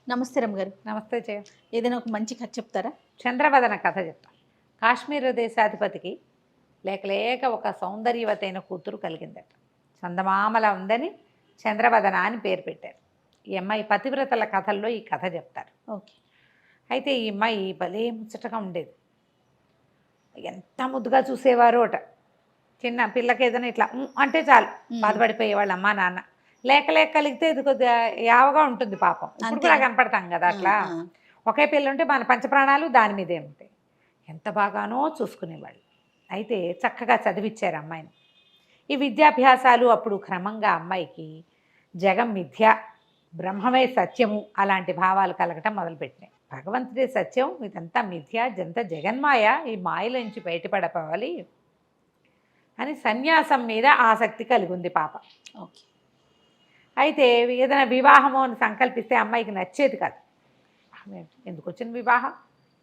నమస్తే రమ్మగారు. నమస్తే జయ. ఏదైనా ఒక మంచి కథ చెప్తారా? చంద్రవదన కథ చెప్తాను. కాశ్మీర్ దేశాధిపతికి లేక లేక ఒక సౌందర్యవతైన కూతురు కలిగిందట. చందమామల ఉందని చంద్రవదన అని పేరు పెట్టారు. ఈ అమ్మాయి పతివ్రతల కథల్లో ఈ కథ చెప్తారు. ఓకే. అయితే ఈ అమ్మాయి భలే ముచ్చటగా ఉండేది. ఎంత ముద్దుగా చూసేవారు అట. చిన్న పిల్లకి ఏదైనా ఇట్లా అంటే చాలు బాధపడిపోయేవాళ్ళు అమ్మా నాన్న. లేక లేక కలిగితే ఇది కొద్దిగా యావగా ఉంటుంది పాపం. ఇప్పుడు కూడా కనపడతాం కదా అట్లా. ఒకే పిల్ల ఉంటే మన పంచప్రాణాలు దాని మీదే ఉంటాయి. ఎంత బాగానో చూసుకునేవాళ్ళు. అయితే చక్కగా చదివిచ్చారు అమ్మాయిని. ఈ విద్యాభ్యాసాలు అప్పుడు క్రమంగా అమ్మాయికి జగం మిథ్య, బ్రహ్మమే సత్యము అలాంటి భావాలు కలగటం మొదలుపెట్టినాయి. భగవంతుడే సత్యం, ఇదంతా మిథ్య, ఇదంతా జగన్మాయ, ఈ మాయలోంచి బయటపడపోవాలి అని సన్యాసం మీద ఆసక్తి కలిగి ఉంది పాప. ఓకే. అయితే ఏదైనా వివాహము అని సంకల్పిస్తే అమ్మాయికి నచ్చేది కాదు. ఎందుకు వచ్చిన వివాహం,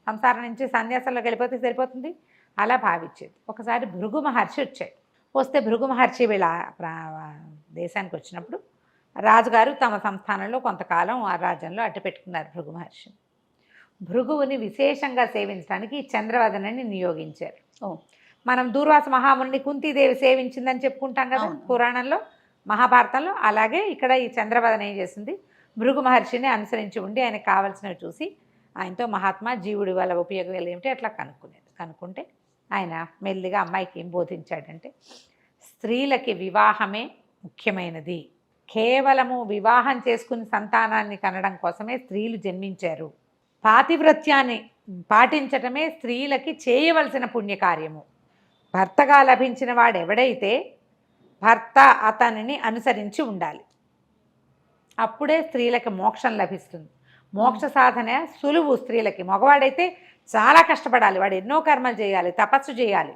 సంసారం నుంచి సన్యాసంలోకి వెళ్ళిపోతే సరిపోతుంది అలా భావించేది. ఒకసారి భృగు మహర్షి వచ్చాడు. వస్తే భృగు మహర్షి వీళ్ళ దేశానికి వచ్చినప్పుడు రాజుగారు తమ సంస్థానంలో కొంతకాలం ఆ రాజ్యంలో అట్టు పెట్టుకున్నారు భృగు మహర్షి. భృగువుని విశేషంగా సేవించడానికి చంద్రవదనని నియోగించారు. మనం దూర్వాస మహాముని కుంతీదేవి సేవించిందని చెప్పుకుంటాం కదా పురాణంలో, మహాభారతంలో. అలాగే ఇక్కడ ఈ చంద్రవదన ఏం చేసింది, భృగు మహర్షిని అనుసరించి ఉండి ఆయనకు కావాల్సినవి చూసి ఆయనతో మహాత్మా జీవుడి వల్ల ఉపయోగాలు ఏమిటి అట్లా కనుక్కుంటే ఆయన మెల్లిగా అమ్మాయికి ఏం బోధించాడంటే, స్త్రీలకి వివాహమే ముఖ్యమైనది. కేవలము వివాహం చేసుకుని సంతానాన్ని కనడం కోసమే స్త్రీలు జన్మించారు. పాతివ్రత్యాన్ని పాటించటమే స్త్రీలకి చేయవలసిన పుణ్యకార్యము. భర్తగా లభించిన వాడు ఎవడైతే భర్త అతనిని అనుసరించి ఉండాలి. అప్పుడే స్త్రీలకి మోక్షం లభిస్తుంది. మోక్ష సాధన సులువు స్త్రీలకి. మగవాడైతే చాలా కష్టపడాలి, వాడు ఎన్నో కర్మలు చేయాలి, తపస్సు చేయాలి,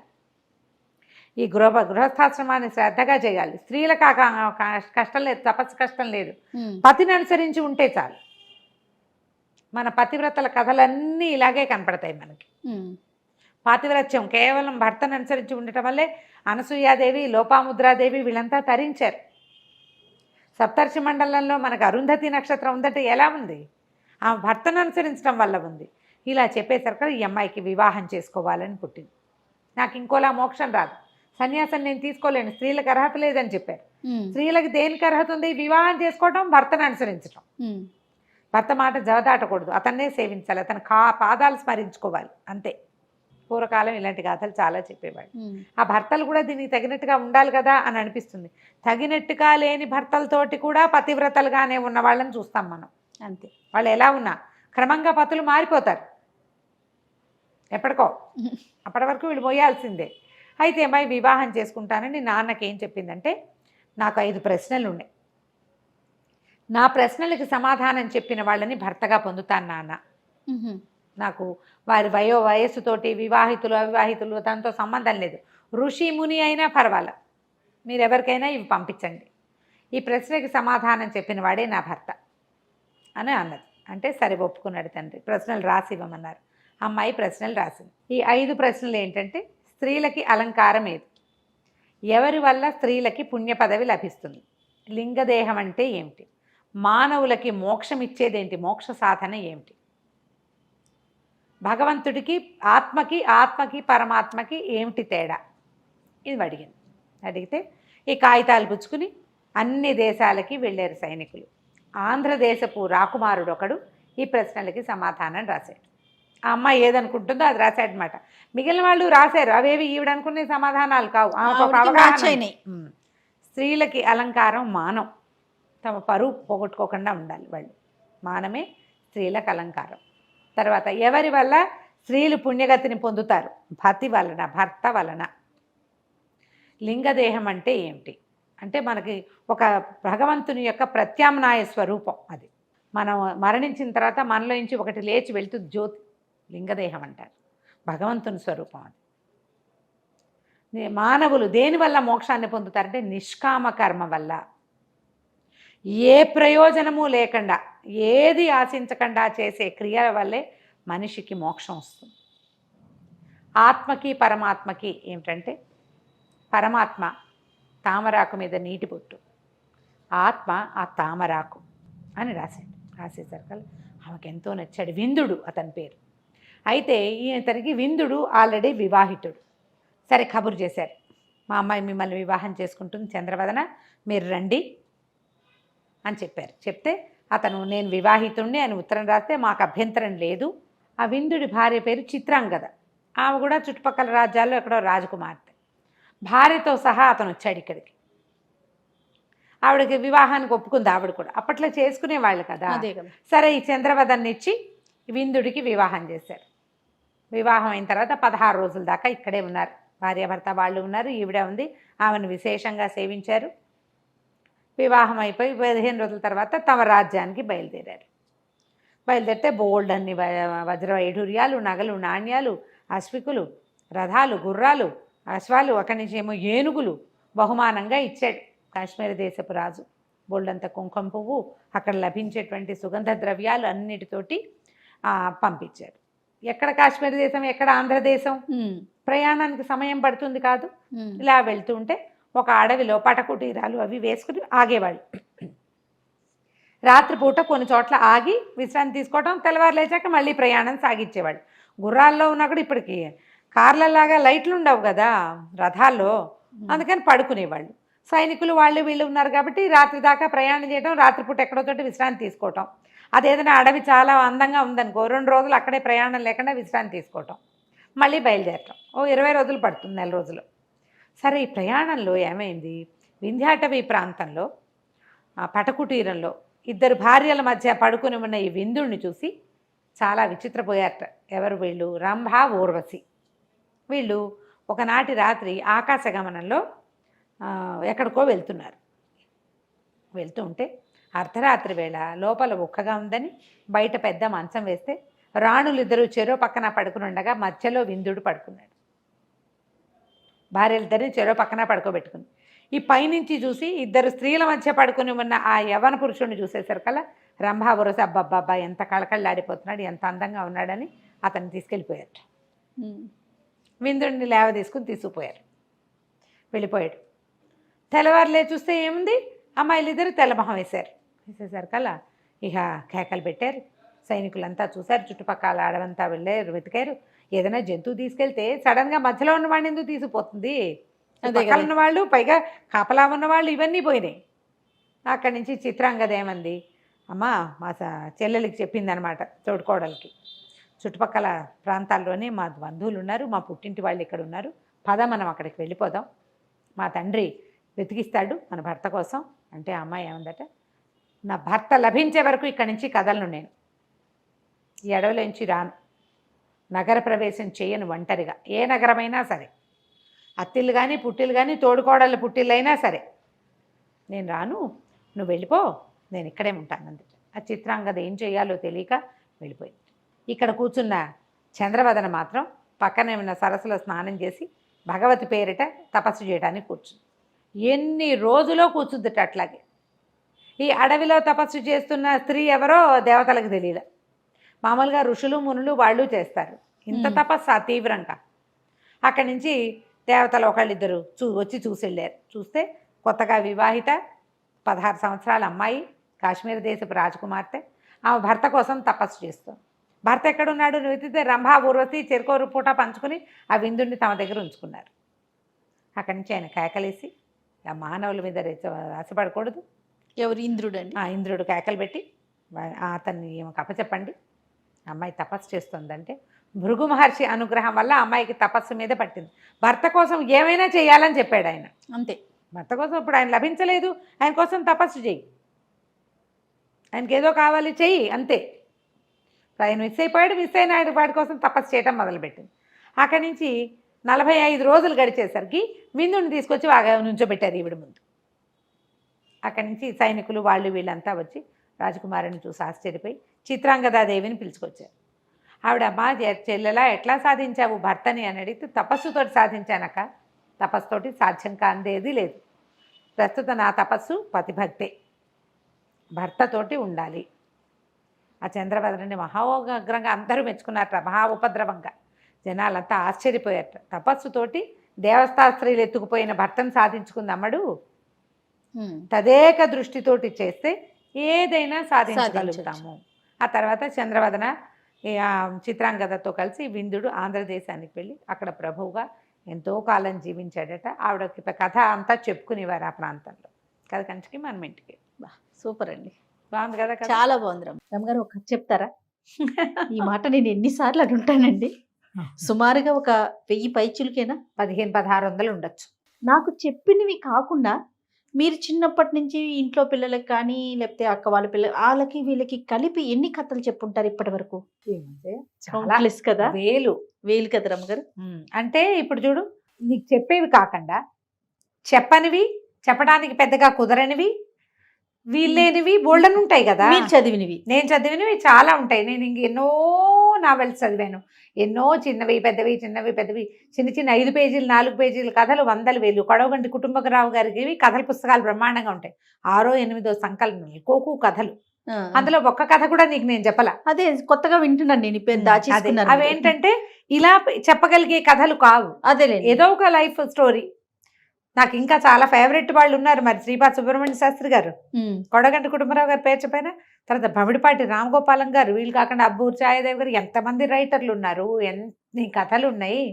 ఈ గృహస్థాశ్రమాన్ని శ్రద్ధగా చేయాలి. స్త్రీలకు కష్టం లేదు, తపస్సు కష్టం లేదు. పతిని అనుసరించి ఉంటే చాలు. మన పతివ్రతల కథలన్నీ ఇలాగే కనపడతాయి మనకి. పాతివ్రత్యం కేవలం భర్తను అనుసరించి ఉండటం వల్లే అనసూయాదేవి, లోపాముద్రాదేవి వీళ్ళంతా తరించారు. సప్తర్షి మండలంలో మనకు అరుంధతి నక్షత్రం ఉందంటే ఎలా ఉంది? ఆ భర్తను అనుసరించడం వల్ల ఉంది. ఇలా చెప్పేసరికి ఈ అమ్మాయికి వివాహం చేసుకోవాలని పుట్టింది. నాకు ఇంకోలా మోక్షం రాదు, సన్యాసం నేను తీసుకోలేను, స్త్రీలకు అర్హత లేదని చెప్పారు. స్త్రీలకు దేనికి అర్హత ఉంది? వివాహం చేసుకోవటం, భర్తను అనుసరించడం. భర్త మాట జవదాటకూడదు, అతన్నే సేవించాలి, అతను పాదాలు స్మరించుకోవాలి, అంతే. పూర్వకాలం ఇలాంటి గాథలు చాలా చెప్పేవాడు. ఆ భర్తలు కూడా దీనికి తగినట్టుగా ఉండాలి కదా అని అనిపిస్తుంది. తగినట్టుగా లేని భర్తలతోటి కూడా పతివ్రతలుగానే ఉన్న వాళ్ళని చూస్తాం మనం. అంతే. వాళ్ళు ఎలా ఉన్నా క్రమంగా పతులు మారిపోతారు ఎప్పటికో. అప్పటి వరకు వీళ్ళు మోయాల్సిందే. అయితే అమ్మాయి వివాహం చేసుకుంటానని నాన్నకి ఏం చెప్పిందంటే, నాకు 5 ప్రశ్నలు ఉన్నాయి, నా ప్రశ్నలకి సమాధానం చెప్పిన వాళ్ళని భర్తగా పొందుతాను నాన్న. నాకు వారి వయస్సుతోటి వివాహితులు అవివాహితులు దాంతో సంబంధం లేదు, ఋషి ముని అయినా పర్వాలేదు, మీరు ఎవరికైనా ఇవి పంపించండి, ఈ ప్రశ్నకి సమాధానం చెప్పిన వాడే నా భర్త అని అన్నది. అంటే సరే ఒప్పుకున్నాడు తండ్రి. ప్రశ్నలు రాసి ఇవ్వమన్నారు. అమ్మాయి ప్రశ్నలు రాసింది. ఈ 5 ప్రశ్నలు ఏంటంటే, స్త్రీలకి అలంకారం ఏది, ఎవరి వల్ల స్త్రీలకి పుణ్య పదవి లభిస్తుంది, లింగదేహం అంటే ఏమిటి, మానవులకి మోక్షం ఇచ్చేదేంటి, మోక్ష సాధన ఏమిటి, భగవంతుడికి ఆత్మకి పరమాత్మకి ఏమిటి తేడా, ఇది అడిగింది. అడిగితే ఈ కాగితాలు పుచ్చుకుని అన్ని దేశాలకి వెళ్ళారు సైనికులు. ఆంధ్రదేశపు రాకుమారుడు ఒకడు ఈ ప్రశ్నలకి సమాధానం రాశాడు. ఆ అమ్మాయి ఏదనుకుంటుందో అది రాశాడనమాట. మిగిలిన వాళ్ళు రాశారు, అవేవి ఈవిడనుకునే సమాధానాలు కావు. స్త్రీలకి అలంకారం మానం, తమ పరువు పోగొట్టుకోకుండా ఉండాలి వాళ్ళు, మానమే స్త్రీలకు అలంకారం. తర్వాత ఎవరి వల్ల స్త్రీలు పుణ్యగతిని పొందుతారు, భర్త వలన. లింగదేహం అంటే ఏమిటి అంటే, మనకి ఒక భగవంతుని యొక్క ప్రత్యామ్నాయ స్వరూపం అది. మనం మరణించిన తర్వాత మనలో నుంచి ఒకటి లేచి వెళ్తుంది, జ్యోతి, లింగదేహం అంటారు, భగవంతుని స్వరూపం అది. మానవులు దేనివల్ల మోక్షాన్ని పొందుతారంటే, నిష్కామ కర్మ వల్ల. ఏ ప్రయోజనము లేకుండా, ఏది ఆశించకుండా చేసే క్రియల వల్లే మనిషికి మోక్షం వస్తుంది. ఆత్మకి పరమాత్మకి ఏమిటంటే, పరమాత్మ తామరాకు మీద నీటి బొట్టు, ఆత్మ ఆ తామరాకు అని రాసేసరికి ఆమెకు ఎంతో నచ్చాడు. విందుడు అతని పేరు. అయితే ఇతనికి విందుడు ఆల్రెడీ వివాహితుడు. సరే కబురు చేశారు, మా అమ్మాయి మిమ్మల్ని వివాహం చేసుకుంటుంది చంద్రవదన, మీరు రండి అని చెప్పారు. చెప్తే అతను నేను వివాహితుణ్ణి అని ఉత్తరం రాస్తే మాకు అభ్యంతరం లేదు. ఆ విందుడి భార్య పేరు చిత్రాంగద. ఆమె కూడా చుట్టుపక్కల రాజ్యాల్లో ఎక్కడో రాజకుమార్తె. భార్యతో సహా అతను వచ్చాడు ఇక్కడికి. ఆవిడకి వివాహానికి ఒప్పుకుంది. ఆవిడ కూడా అప్పట్లో చేసుకునేవాళ్ళు కదా. అదే కదా. సరే ఈ చంద్రవదన్ని ఇచ్చి విందుడికి వివాహం చేశారు. వివాహం అయిన తర్వాత 16 రోజుల దాకా ఇక్కడే ఉన్నారు. భార్యాభర్త వాళ్ళు ఉన్నారు, ఈవిడ ఉంది. ఆమెను విశేషంగా సేవించారు. వివాహం అయిపోయి 15 రోజుల తర్వాత తమ రాజ్యానికి బయలుదేరారు. బయలుదేరితే బోల్డ్ అన్ని వజ్ర వైఢూర్యాలు, నగలు, నాణ్యాలు, అశ్వికులు, రథాలు, గుర్రాలు, అశ్వాలు, అక్కడి నుంచి ఏమో ఏనుగులు బహుమానంగా ఇచ్చాడు కాశ్మీర దేశపు రాజు. బోల్డంత కుంకుమ పువ్వు, అక్కడ లభించేటువంటి సుగంధ ద్రవ్యాలు అన్నిటితోటి పంపించాడు. ఎక్కడ కాశ్మీర దేశం, ఎక్కడ ఆంధ్రదేశం, ప్రయాణానికి సమయం పడుతుంది కాదు. ఇలా వెళ్తూ ఉంటే ఒక అడవిలో పటకుటీరాలు అవి వేసుకుని ఆగేవాళ్ళు. రాత్రిపూట కొన్ని చోట్ల ఆగి విశ్రాంతి తీసుకోవటం, తెల్లవారు లేచాక మళ్ళీ ప్రయాణం సాగించేవాళ్ళు. గుర్రాల్లో ఉన్నా కూడా ఇప్పటికి కార్లలాగా లైట్లు ఉండవు కదా రథాల్లో, అందుకని పడుకునేవాళ్ళు. సైనికులు వాళ్ళు వీళ్ళు ఉన్నారు కాబట్టి రాత్రి దాకా ప్రయాణం చేయడం, రాత్రిపూట ఎక్కడో చోట విశ్రాంతి తీసుకోవటం. అదేదైనా అడవి చాలా అందంగా ఉందనుకో 2 రోజులు అక్కడే ప్రయాణం లేకుండా విశ్రాంతి తీసుకోవటం, మళ్ళీ బయలుదేరటం. 20 రోజులు పడుతుంది, 1 రోజులు. సరే ఈ ప్రయాణంలో ఏమైంది, వింధ్యాటవీ ప్రాంతంలో పటకుటీరంలో 2 భార్యల మధ్య పడుకుని ఉన్న ఈ విందుడిని చూసి చాలా విచిత్రపోయారట. ఎవరు వీళ్ళు? రంభ, ఊర్వశి. వీళ్ళు ఒకనాటి రాత్రి ఆకాశగమనంలో ఎక్కడికో వెళ్తున్నారు. వెళ్తూ ఉంటే అర్ధరాత్రి వేళ లోపల ఉక్కగా ఉందని బయట పెద్ద మంచం వేస్తే రాణులిద్దరూ చెరో పక్కన పడుకుని ఉండగా మధ్యలో విందుడు పడుకున్నాడు. భార్యలిద్దరిని చెరో పక్కన పడుకోబెట్టుకుంది. ఈ పైనుంచి చూసి 2 స్త్రీల మధ్య పడుకుని ఉన్న ఆ యవ్వన పురుషుడిని చూసేసరికల్లా రంభా వరస అబ్బబ్బబ్బా ఎంత కళకళలాడిపోతున్నాడు, ఎంత అందంగా ఉన్నాడని అతన్ని తీసుకెళ్ళిపోయారు. విందుడిని లేవ తీసుకుని తీసుకుపోయారు. వెళ్ళిపోయాడు. తెల్లవారులే చూస్తే ఏముంది, అమ్మాయిలిద్దరు తెల్లమొహం వేసేసరికల్లా ఇక కేకలు పెట్టారు. సైనికులంతా చూశారు. చుట్టుపక్కల అడవంతా వెళ్ళారు, వెతికారు. ఏదైనా జంతువు తీసుకెళ్తే సడన్గా మధ్యలో ఉన్నవాడిని ఎందుకు తీసుకుపోతుంది? పక్కన ఉన్నవాళ్ళు, పైగా కాపలా ఉన్నవాళ్ళు, ఇవన్నీ పోయినాయి. అక్కడి నుంచి చిత్రాంగద ఏమంది, అమ్మా మా చెల్లెలకి చెప్పిందనమాట, తోడుకోడలికి, చుట్టుపక్కల ప్రాంతాల్లోనే మా బంధువులు ఉన్నారు, మా పుట్టింటి వాళ్ళు ఇక్కడ ఉన్నారు, పద మనం అక్కడికి వెళ్ళిపోదాం, మా తండ్రి వెతికిస్తాడు మన భర్త కోసం. అంటే ఆ అమ్మాయి ఏమందట, నా భర్త లభించే వరకు ఇక్కడి నుంచి కదలను, నేను ఈ అడవిలోంచి రాను, నగర ప్రవేశం చేయను ఒంటరిగా, ఏ నగరమైనా సరే, అత్తిళ్ళు కానీ పుట్టిళ్ళు కానీ తోడుకోడళ్ళ పుట్టిళ్ళైనా సరే నేను రాను, నువ్వు వెళ్ళిపో, నేను ఇక్కడే ఉంటాను అందుకే. ఆ చిత్రాంగద ఏం చేయాలో తెలియక వెళ్ళిపోయింది. ఇక్కడ కూర్చున్న చంద్రవదన మాత్రం పక్కనే ఉన్న సరస్సులో స్నానం చేసి భగవతి పేరిట తపస్సు చేయడానికి కూర్చుంది. ఎన్ని రోజులో కూర్చుందిట అట్లాగే. ఈ అడవిలో తపస్సు చేస్తున్న స్త్రీ ఎవరో దేవతలకు తెలియలే. మామూలుగా ఋషులు మునులు వాళ్ళు చేస్తారు, ఇంత తపస్సు తీవ్రంగా. అక్కడి నుంచి దేవతలు ఒకళ్ళిద్దరు వచ్చి చూసి వెళ్ళారు. చూస్తే కొత్తగా వివాహిత 16 సంవత్సరాల అమ్మాయి, కాశ్మీర దేశపు రాజకుమార్తె, ఆమె భర్త కోసం తపస్సు చేస్తుంది. భర్త ఎక్కడున్నాడు వెతికితే రంభా ఊర్వశి చెరుకోరు పూట పంచుకుని ఆ విందుడిని తమ దగ్గర ఉంచుకున్నారు. అక్కడి నుంచి ఆయన కేకలేసి, ఆ మానవుల మీద ఆశపడకూడదు, ఎవరు? ఇంద్రుడు అండి. ఆ ఇంద్రుడు కేకలు పెట్టి అతన్ని ఏమో అప్పచెప్పండి, అమ్మాయి తపస్సు చేస్తుందంటే భృగు మహర్షి అనుగ్రహం వల్ల అమ్మాయికి తపస్సు మీద పట్టింది. భర్త కోసం ఏమైనా చేయాలని చెప్పాడు ఆయన. అంతే, భర్త కోసం ఇప్పుడు ఆయన లభించలేదు, ఆయన కోసం తపస్సు చెయ్యి, ఆయనకి ఏదో కావాలి చెయ్యి, అంతే. ఆయన మిస్ అయిపోయాడు, మిస్ అయిన ఆయన వాడి కోసం తపస్సు చేయటం మొదలుపెట్టింది. అక్కడి నుంచి 45 రోజులు గడిచేసరికి విందుని తీసుకొచ్చి బాగా నుంచోబెట్టారు ఈవిడ ముందు. అక్కడి నుంచి సైనికులు వాళ్ళు వీళ్ళంతా వచ్చి రాజకుమారుని చూసి ఆశ్చర్యపోయి చిత్రాంగదాదేవిని పిలుచుకొచ్చారు. ఆవిడ, అమ్మా చెల్లెలా ఎట్లా సాధించావు భర్తని అని అడిగితే, తపస్సుతోటి సాధించానక్క, తపస్సుతోటి సాధ్యం కాందేది లేదు, ప్రస్తుతం నా తపస్సు పతిభక్తే, భర్తతోటి ఉండాలి. ఆ చంద్రవదనని మహోగ్రంగా అందరూ మెచ్చుకున్నారట, మహా ఉపద్రవంగా. జనాలంతా ఆశ్చర్యపోయారట. తపస్సుతోటి దేవస్థా స్త్రీలు ఎత్తుకుపోయిన భర్తను సాధించుకుంది అమ్మడు, తదేక దృష్టితోటి చేస్తే ఏదైనా సాధించగలుగుతాము ఆ తర్వాత చంద్రవదన చిత్రాంగదతో కలిసి విందుడు ఆంధ్రదేశానికి వెళ్ళి అక్కడ ప్రభువుగా ఎంతో కాలం జీవించాడట. ఆవిడకి కథ అంతా చెప్పుకునేవారు ఆ ప్రాంతంలో. కథ కంచికి మనం ఇంటికి. సూపర్ అండి, బాగుంది కదా కథ? చాలా బాగుంది రమ్మగారు. ఒక కథ చెప్తారా? ఈ మాట నేను ఎన్నిసార్లు అడుంటానండి. సుమారుగా ఒక 1000 పైచులకేనా, 1500-1600 ఉండొచ్చు. నాకు చెప్పినవి కాకుండా మీరు చిన్నప్పటి నుంచి ఇంట్లో పిల్లలకి కానీ లేకపోతే అక్క వాళ్ళ వాళ్ళకి వీళ్ళకి కలిపి ఎన్ని కథలు చెప్పుంటారు ఇప్పటి వరకు? చాలా కదా, వేలు కదా రమ్మగారు. అంటే ఇప్పుడు చూడు, నీకు చెప్పేవి కాకుండా చెప్పనివి, చెప్పడానికి పెద్దగా కుదరనివి, వీళ్ళేనివి బోల్డన్ ఉంటాయి కదా. మీరు చదివినవి, నేను చదివినవి చాలా ఉంటాయి. నేను ఇంక ఎన్నో నావెల్స్ చదివాను, ఎన్నో చిన్నవి పెద్దవి, చిన్నవి పెద్దవి, చిన్న చిన్న 5 పేజీలు 4 పేజీల కథలు వందలు వేలు. కొడవగంటి కుటుంబరావు గారికి కథల పుస్తకాలు బ్రహ్మాండంగా ఉంటాయి. 6వ 8వ సంకలనాలు కోకు కథలు. అందులో ఒక్క కథ కూడా నీకు నేను చెప్పలా. అదే కొత్తగా వింటున్నాను నేను, పేరు దాచేసుకున్నాను. అవేంటంటే ఇలా చెప్పగలిగే కథలు కావు, అదే ఏదో ఒక లైఫ్ స్టోరీ. నాకు ఇంకా చాలా ఫేవరెట్ వాళ్ళు ఉన్నారు. మరి శ్రీపాద సుబ్రహ్మణ్య శాస్త్రి గారు, కొడగంటి కుటుంబరావు గారు పేరు చెప్పైనా, తర్వాత భమిడిపాటి రామగోపాలం గారు, వీళ్ళు కాకుండా అబ్బూరు ఛాయాదేవి గారు, ఎంతమంది రైటర్లు ఉన్నారు, ఎన్ని కథలు ఉన్నాయి.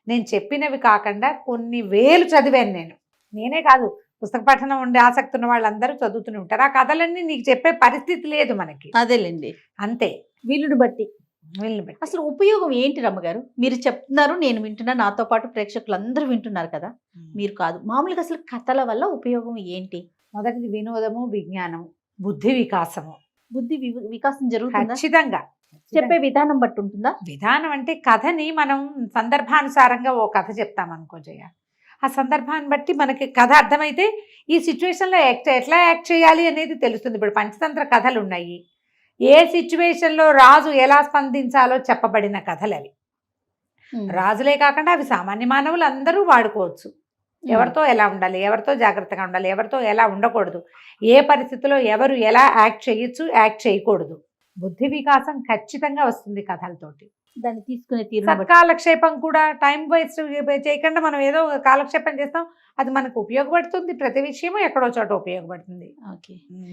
నేను చెప్పినవి కాకుండా కొన్ని వేలు చదివాను నేనే కాదు, పుస్తక పఠనం ఉండే ఆసక్తి ఉన్న వాళ్ళందరూ చదువుతూనే ఉంటారు. ఆ కథలన్నీ నీకు చెప్పే పరిస్థితి లేదు మనకి. అదేలేండి, అంతే, వీళ్ళని బట్టి. అసలు ఉపయోగం ఏంటి రమ్మగారు? మీరు చెప్తున్నారు, నేను వింటున్నా, నాతో పాటు ప్రేక్షకులు అందరూ వింటున్నారు కదా, మీరు కాదు. మామూలుగా అసలు కథల వల్ల ఉపయోగం ఏంటి? మొదటిది వినోదము, విజ్ఞానము, బుద్ధి వికాసము. బుద్ధి వికాసం జరుగుతుంది ఖచ్చితంగా. చెప్పే విధానం బట్టి ఉంటుందా? విధానం అంటే కథని మనం సందర్భానుసారంగా ఓ కథ చెప్తాం అనుకో జయ, ఆ సందర్భాన్ని బట్టి మనకి కథ అర్థమైతే ఈ సిచ్యువేషన్లో ఎట్లా యాక్ట్ చేయాలి అనేది తెలుస్తుంది. ఇప్పుడు పంచతంత్ర కథలు ఉన్నాయి, ఏ సిచ్యువేషన్లో రాజు ఎలా స్పందించాలో చెప్పబడిన కథలు అవి. రాజులే కాకుండా అవి సామాన్య మానవులు అందరూ వాడుకోవచ్చు. ఎవరితో ఎలా ఉండాలి, ఎవరితో జాగ్రత్తగా ఉండాలి, ఎవరితో ఎలా ఉండకూడదు, ఏ పరిస్థితిలో ఎవరు ఎలా యాక్ట్ చేయొచ్చు, యాక్ట్ చేయకూడదు. బుద్ధి వికాసం ఖచ్చితంగా వస్తుంది కథలతోటి. దాన్ని తీసుకునే తీరు. సత్కాలక్షేపం కూడా, టైం వేస్ట్ చేయకుండా మనం ఏదో కాలక్షేపం చేస్తాం, అది మనకు ఉపయోగపడుతుంది. ప్రతి విషయము ఎక్కడో చోట ఉపయోగపడుతుంది.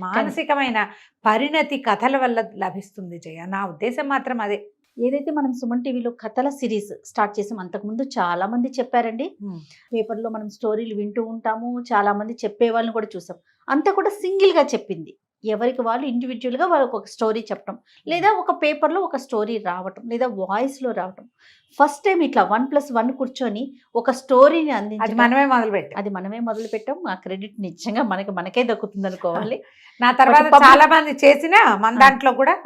మానసికమైన పరిణతి కథల వల్ల లభిస్తుంది జయ, నా ఉద్దేశం మాత్రం అదే. ఏదైతే మనం సుమన్ టీవీలో కథల సిరీస్ స్టార్ట్ చేసాం, అంతకుముందు చాలా మంది చెప్పారండి. పేపర్లో మనం స్టోరీలు వింటూ ఉంటాము, చాలా మంది చెప్పే వాళ్ళని కూడా చూసాం. అంతా కూడా సింగిల్గా చెప్పింది, ఎవరికి వాళ్ళు ఇండివిజువల్గా వాళ్ళకి ఒక స్టోరీ చెప్పడం, లేదా ఒక పేపర్లో ఒక స్టోరీ రావటం, లేదా వాయిస్లో రావటం. ఫస్ట్ టైం ఇట్లా 1+1 కూర్చొని ఒక స్టోరీని అందించి మనమే మొదలు పెట్టాం. ఆ క్రెడిట్ నిజంగా మనకే దక్కుతుంది అనుకోవాలి. నా తర్వాత చాలా మంది చేసిన మన దాంట్లో కూడా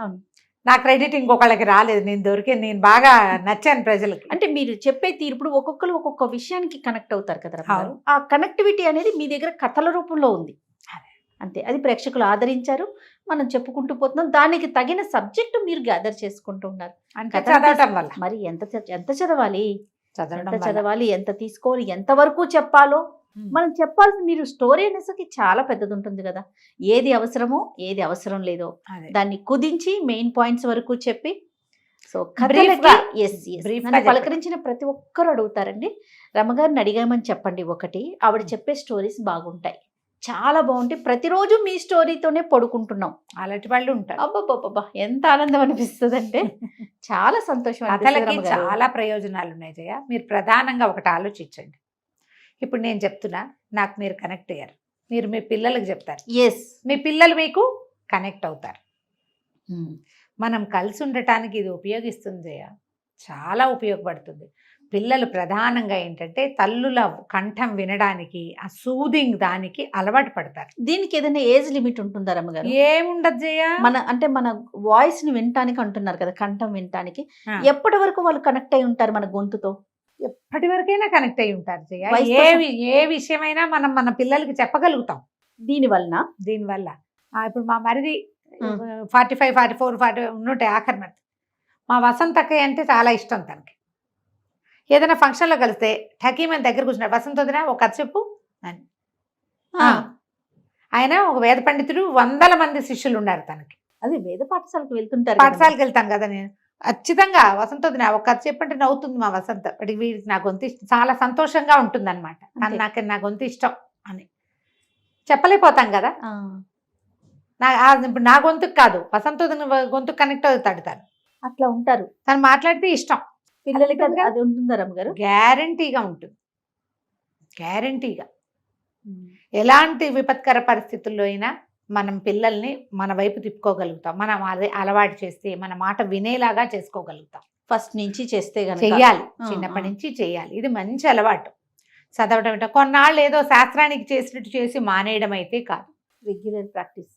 నా క్రెడిట్ ఇంకొకళ్ళకి రాలేదు, నేను బాగా నచ్చాను ప్రజలకి. అంటే మీరు చెప్పే తీర్పుడు ఒక్కొక్కరు ఒక్కొక్క విషయానికి కనెక్ట్ అవుతారు కదా, ఆ కనెక్టివిటీ అనేది మీ దగ్గర కథల రూపంలో ఉంది అంతే. అది ప్రేక్షకులు ఆదరించారు, మనం చెప్పుకుంటూ పోతున్నాం. దానికి తగిన సబ్జెక్టు మీరు గ్యాదర్ చేసుకుంటూ ఉన్నారు. చదవటం వల్ల మరి ఎంత చదవాలి, ఎంత తీసుకోవాలి, ఎంతవరకు చెప్పాలో మనం చెప్పాల్సి. మీరు స్టోరీ అనేసరికి చాలా పెద్దది ఉంటుంది కదా, ఏది అవసరమో ఏది అవసరం లేదో దాన్ని కుదించి మెయిన్ పాయింట్స్ వరకు చెప్పి. సో పలకరించిన ప్రతి ఒక్కరు అడుగుతారండి, రమగారిని అడిగామని చెప్పండి ఒకటి, ఆవిడ చెప్పే స్టోరీస్ బాగుంటాయి, చాలా బాగుంటాయి, ప్రతిరోజు మీ స్టోరీతోనే పడుకుంటున్నాం, అలాంటి వాళ్ళు ఉంటారు. అబ్బాబ్బా ఎంత ఆనందం అనిపిస్తుంది అంటే చాలా సంతోషం. కథలకి చాలా ప్రయోజనాలు ఉన్నాయి జయ. మీరు ప్రధానంగా ఒకటి ఆలోచించండి. ఇప్పుడు నేను చెప్తున్నా, నాకు మీరు కనెక్ట్ అయ్యారు, మీరు మీ పిల్లలకు చెప్తారు, మీ పిల్లలు మీకు కనెక్ట్ అవుతారు. మనం కలిసి ఉండటానికి ఇది ఉపయోగిస్తుంది జయ, చాలా ఉపయోగపడుతుంది. పిల్లలు ప్రధానంగా ఏంటంటే తల్లుల కంఠం వినడానికి, ఆ సూదింగ్ దానికి అలవాటు పడతారు. దీనికి ఏదైనా ఏజ్ లిమిట్ ఉంటుందా రమ్మగారు? ఏముండదు జయ, మన వాయిస్ ని వినటానికి అంటున్నారు కదా, కంఠం వినటానికి ఎప్పటి వరకు వాళ్ళు కనెక్ట్ అయి ఉంటారు మన గొంతుతో? ఎప్పటి వరకైనా కనెక్ట్ అయి ఉంటారు జయ. ఏ విషయమైనా మనం మన పిల్లలకి చెప్పగలుగుతాం దీనివల్ల. ఇప్పుడు మా మరిది 45, 44, 40 ఉన్నట్టే ఆఖరి మంత్. మా వసంతక్కయ్య అంటే చాలా ఇష్టం తనకి. ఏదైనా ఫంక్షన్లో కలిస్తే ఠకీమని దగ్గర కూర్చున్నాడు, వసంత వదిన ఒక కథ చెప్పు అని. ఆయన ఒక వేద పండితుడు, 100 మంది శిష్యులు ఉన్నారు తనకి. అది వేద పాఠశాలకు వెళ్తుంటారు, పాఠశాలకు వెళ్తాను కదా నేను. ఖచ్చితంగా వసంత వదిన ఒక కథ చెప్పంటే నవ్వుతుంది మా వసంత. వీడికి నా గొంతు ఇష్టం, చాలా సంతోషంగా ఉంటుంది అనమాట. నా గొంతు ఇష్టం అని చెప్పలేకపోతాం కదా. ఇప్పుడు నా గొంతుకు కాదు, వసంత గొంతుకు కనెక్ట్ అవుతాడు తను. అట్లా ఉంటారు తను మాట్లాడితే ఇష్టం పిల్లలకి, అది ఉంటుందా రమ్మగారు? గ్యారంటీగా ఉంటుంది, గ్యారంటీగా. ఎలాంటి విపత్కర పరిస్థితుల్లో అయినా మనం పిల్లల్ని మన వైపు తిప్పుకోగలుగుతాం, మనం అదే అలవాటు చేస్తే మన మాట వినేలాగా చేసుకోగలుగుతాం. ఫస్ట్ నుంచి చేస్తే చెయ్యాలి, చిన్నప్పటి నుంచి చెయ్యాలి. ఇది మంచి అలవాటు. చదవటం కొన్నాళ్ళు ఏదో శాస్త్రానికి చేసినట్టు చేసి మానేయడం అయితే కాదు, రెగ్యులర్ ప్రాక్టీస్.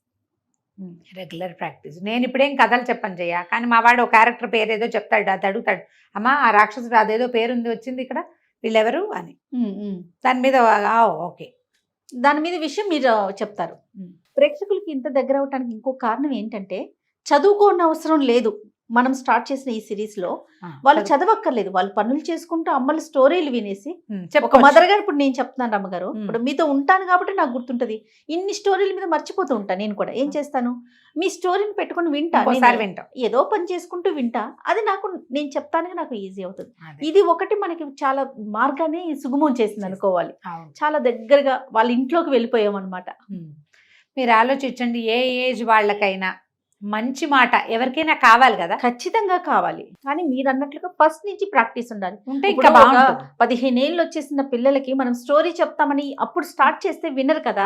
Regular practice. నేను ఇప్పుడేం కథలు చెప్పను జయ, కానీ మా వాడు ఒక క్యారెక్టర్ పేరు ఏదో చెప్తాడు, అది అడుగుతాడు, అమ్మా ఆ రాక్షసుడు అదేదో పేరుంది వచ్చింది ఇక్కడ, వీళ్ళెవరు అని. దాని మీద ఓకే, దాని మీద విషయం మీరు చెప్తారు. ప్రేక్షకులకి ఇంత దగ్గర అవటానికి ఇంకో కారణం ఏంటంటే, చదువుకోని అవసరం లేదు. మనం స్టార్ట్ చేసిన ఈ సిరీస్ లో వాళ్ళు చదవక్కర్లేదు, వాళ్ళు పనులు చేసుకుంటూ అమ్మల స్టోరీలు వినేసి, ఒక మదర్ గారు ఇప్పుడు నేను చెప్తున్నాను రమ్మగారు, ఇప్పుడు మీతో ఉంటాను కాబట్టి నాకు గుర్తుంటది, ఇన్ని స్టోరీల మీద మర్చిపోతూ ఉంటాను. నేను కూడా ఏం చేస్తాను, మీ స్టోరీని పెట్టుకుని వింటా, ఏదో పని చేసుకుంటూ వింటా, అది నాకు నేను చెప్తానికి నాకు ఈజీ అవుతుంది. ఇది ఒకటి మనకి చాలా మార్గాన్ని సుగమం చేసింది అనుకోవాలి. చాలా దగ్గరగా వాళ్ళ ఇంట్లోకి వెళ్ళిపోయాం అనమాట. మీరు ఆలోచించండి, ఏ ఏజ్ వాళ్ళకైనా మంచి మాట ఎవరికైనా కావాలి కదా, ఖచ్చితంగా కావాలి. కానీ మీరు అన్నట్లుగా ఫస్ట్ నుంచి ప్రాక్టీస్ ఉండాలి. ఉంటే ఇంకా బాగుంటుంది. 15 ఏళ్ళు వచ్చేసిన పిల్లలకి మనం స్టోరీ చెప్తామని అప్పుడు స్టార్ట్ చేస్తే వినరు కదా,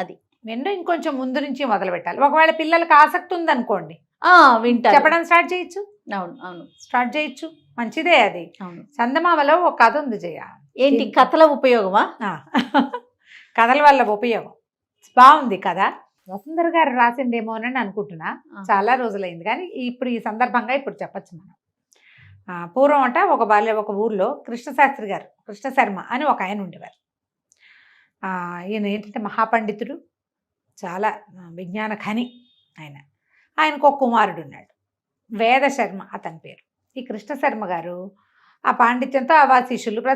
అది విండో ఇంకొంచెం ముందు నుంచి మొదలు పెట్టాలి. ఒకవేళ పిల్లలకి ఆసక్తి ఉందనుకోండి, వింటారు, చెప్పడం స్టార్ట్ చేయొచ్చు. అవును అవును, స్టార్ట్ చేయొచ్చు, మంచిదే అది. అవును. చందమామలో ఒక కథ ఉంది జయ. ఏంటి కథల ఉపయోగమా? కథల వల్ల ఉపయోగం బాగుంది కదా. వసుంధర గారు రాసిండేమోనని అనుకుంటున్నా, చాలా రోజులైంది, కానీ ఇప్పుడు ఈ సందర్భంగా ఇప్పుడు చెప్పచ్చు మనం. పూర్వం అంట ఒక ఊర్లో కృష్ణశాస్త్రి గారు, కృష్ణ శర్మ అని ఒక ఆయన ఉండేవారు. ఈయన ఏంటంటే మహాపండితుడు, చాలా విజ్ఞాన ఖని ఆయనకు ఒక కుమారుడు ఉన్నాడు, వేద శర్మ అతని పేరు. ఈ కృష్ణ శర్మ గారు ఆ పాండిత్యంతో ఆ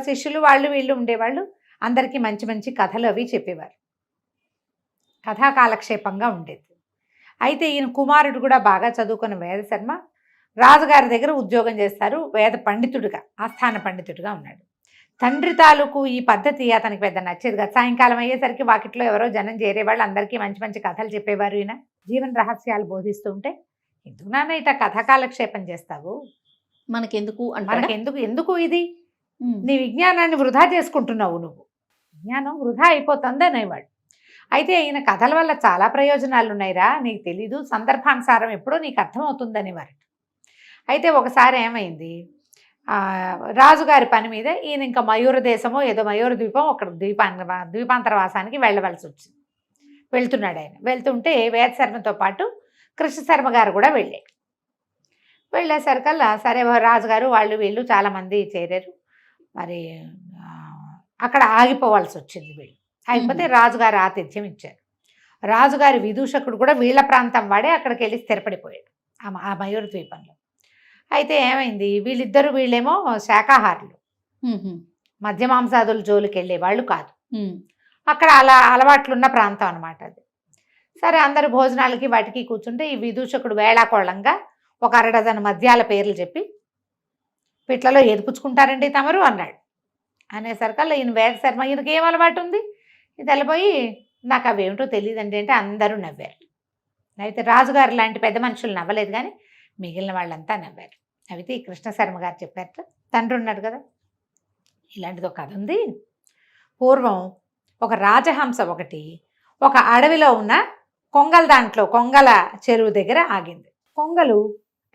శిష్యులు వాళ్ళు వీళ్ళు ఉండేవాళ్ళు, అందరికీ మంచి మంచి కథలు అవి చెప్పేవారు, కథా కాలక్షేపంగా ఉండేది. అయితే ఈయన కుమారుడు కూడా బాగా చదువుకున్న వేద శర్మ రాజుగారి దగ్గర ఉద్యోగం చేస్తారు, వేద పండితుడిగా, ఆస్థాన పండితుడిగా ఉన్నాడు. తండ్రి తాలూకు ఈ పద్ధతి అతనికి పెద్ద నచ్చేది కదా. సాయంకాలం అయ్యేసరికి వాకిట్లో ఎవరో జనం చేరేవాళ్ళు, అందరికీ మంచి మంచి కథలు చెప్పేవారు. ఈయన జీవన రహస్యాలు బోధిస్తూ ఉంటే, ఎందుకు నాన్న ఇట కథా కాలక్షేపం చేస్తావు, ఎందుకు ఇది, నీ విజ్ఞానాన్ని వృధా చేసుకుంటున్నావు, నువ్వు విజ్ఞానం వృధా అయిపోతుంది అనేవాడు. అయితే ఈయన కథల వల్ల చాలా ప్రయోజనాలు ఉన్నాయిరా, నీకు తెలీదు, సందర్భానుసారం ఎప్పుడో నీకు అర్థమవుతుందనేవారు. అయితే ఒకసారి ఏమైంది, రాజుగారి పని మీద ఈయన ఇంకా మయూర దేశమో ఏదో మయూర ద్వీపం, ఒక ద్వీపాంతరవాసానికి వెళ్ళవలసి వచ్చింది. వెళ్తున్నాడు ఆయన. వెళ్తుంటే వేద శర్మతో పాటు కృష్ణ శర్మ గారు కూడా వెళ్ళేసరికల్లా సరే రాజుగారు వాళ్ళు వీళ్ళు చాలామంది చేరారు. మరి అక్కడ ఆగిపోవాల్సి వచ్చింది. వీళ్ళు అయిపోతే రాజుగారు ఆతిథ్యం ఇచ్చారు. రాజుగారి విదూషకుడు కూడా వీళ్ళ ప్రాంతం వాడే అక్కడికి వెళ్ళి స్థిరపడిపోయాడు ఆ మయూర ద్వీపంలో. అయితే ఏమైంది, వీళ్ళేమో శాకాహారులు, మధ్య మాంసాదుల జోలికి వెళ్ళే వాళ్ళు కాదు, అక్కడ అలా అలవాట్లున్న ప్రాంతం అనమాట అది. సరే అందరు భోజనాలకి వాటికి కూర్చుంటే ఈ విదూషకుడు వేళాకోళంగా ఒక 1 డజన్ మద్యాల పేర్లు చెప్పి, పిట్లలో ఎదుపుచ్చుకుంటారండి తమరు అన్నాడు. అనేసరికల్లా ఈయన వేద శర్మ, ఈయనకి ఏం అలవాటు ఉంది, ఇది వెళ్ళిపోయి నాకు అవేమిటో తెలియదండి అంటే అందరూ నవ్వారు. అయితే రాజుగారు లాంటి పెద్ద మనుషులు నవ్వలేదు, కానీ మిగిలిన వాళ్ళంతా నవ్వారు. అయితే ఈ కృష్ణ శర్మ గారు చెప్పారట, తండ్రి ఉన్నాడు కదా, ఇలాంటిది ఒక కథ ఉంది. పూర్వం ఒక రాజహంస ఒకటి ఒక అడవిలో ఉన్న కొంగల చెరువు దగ్గర ఆగింది. కొంగలు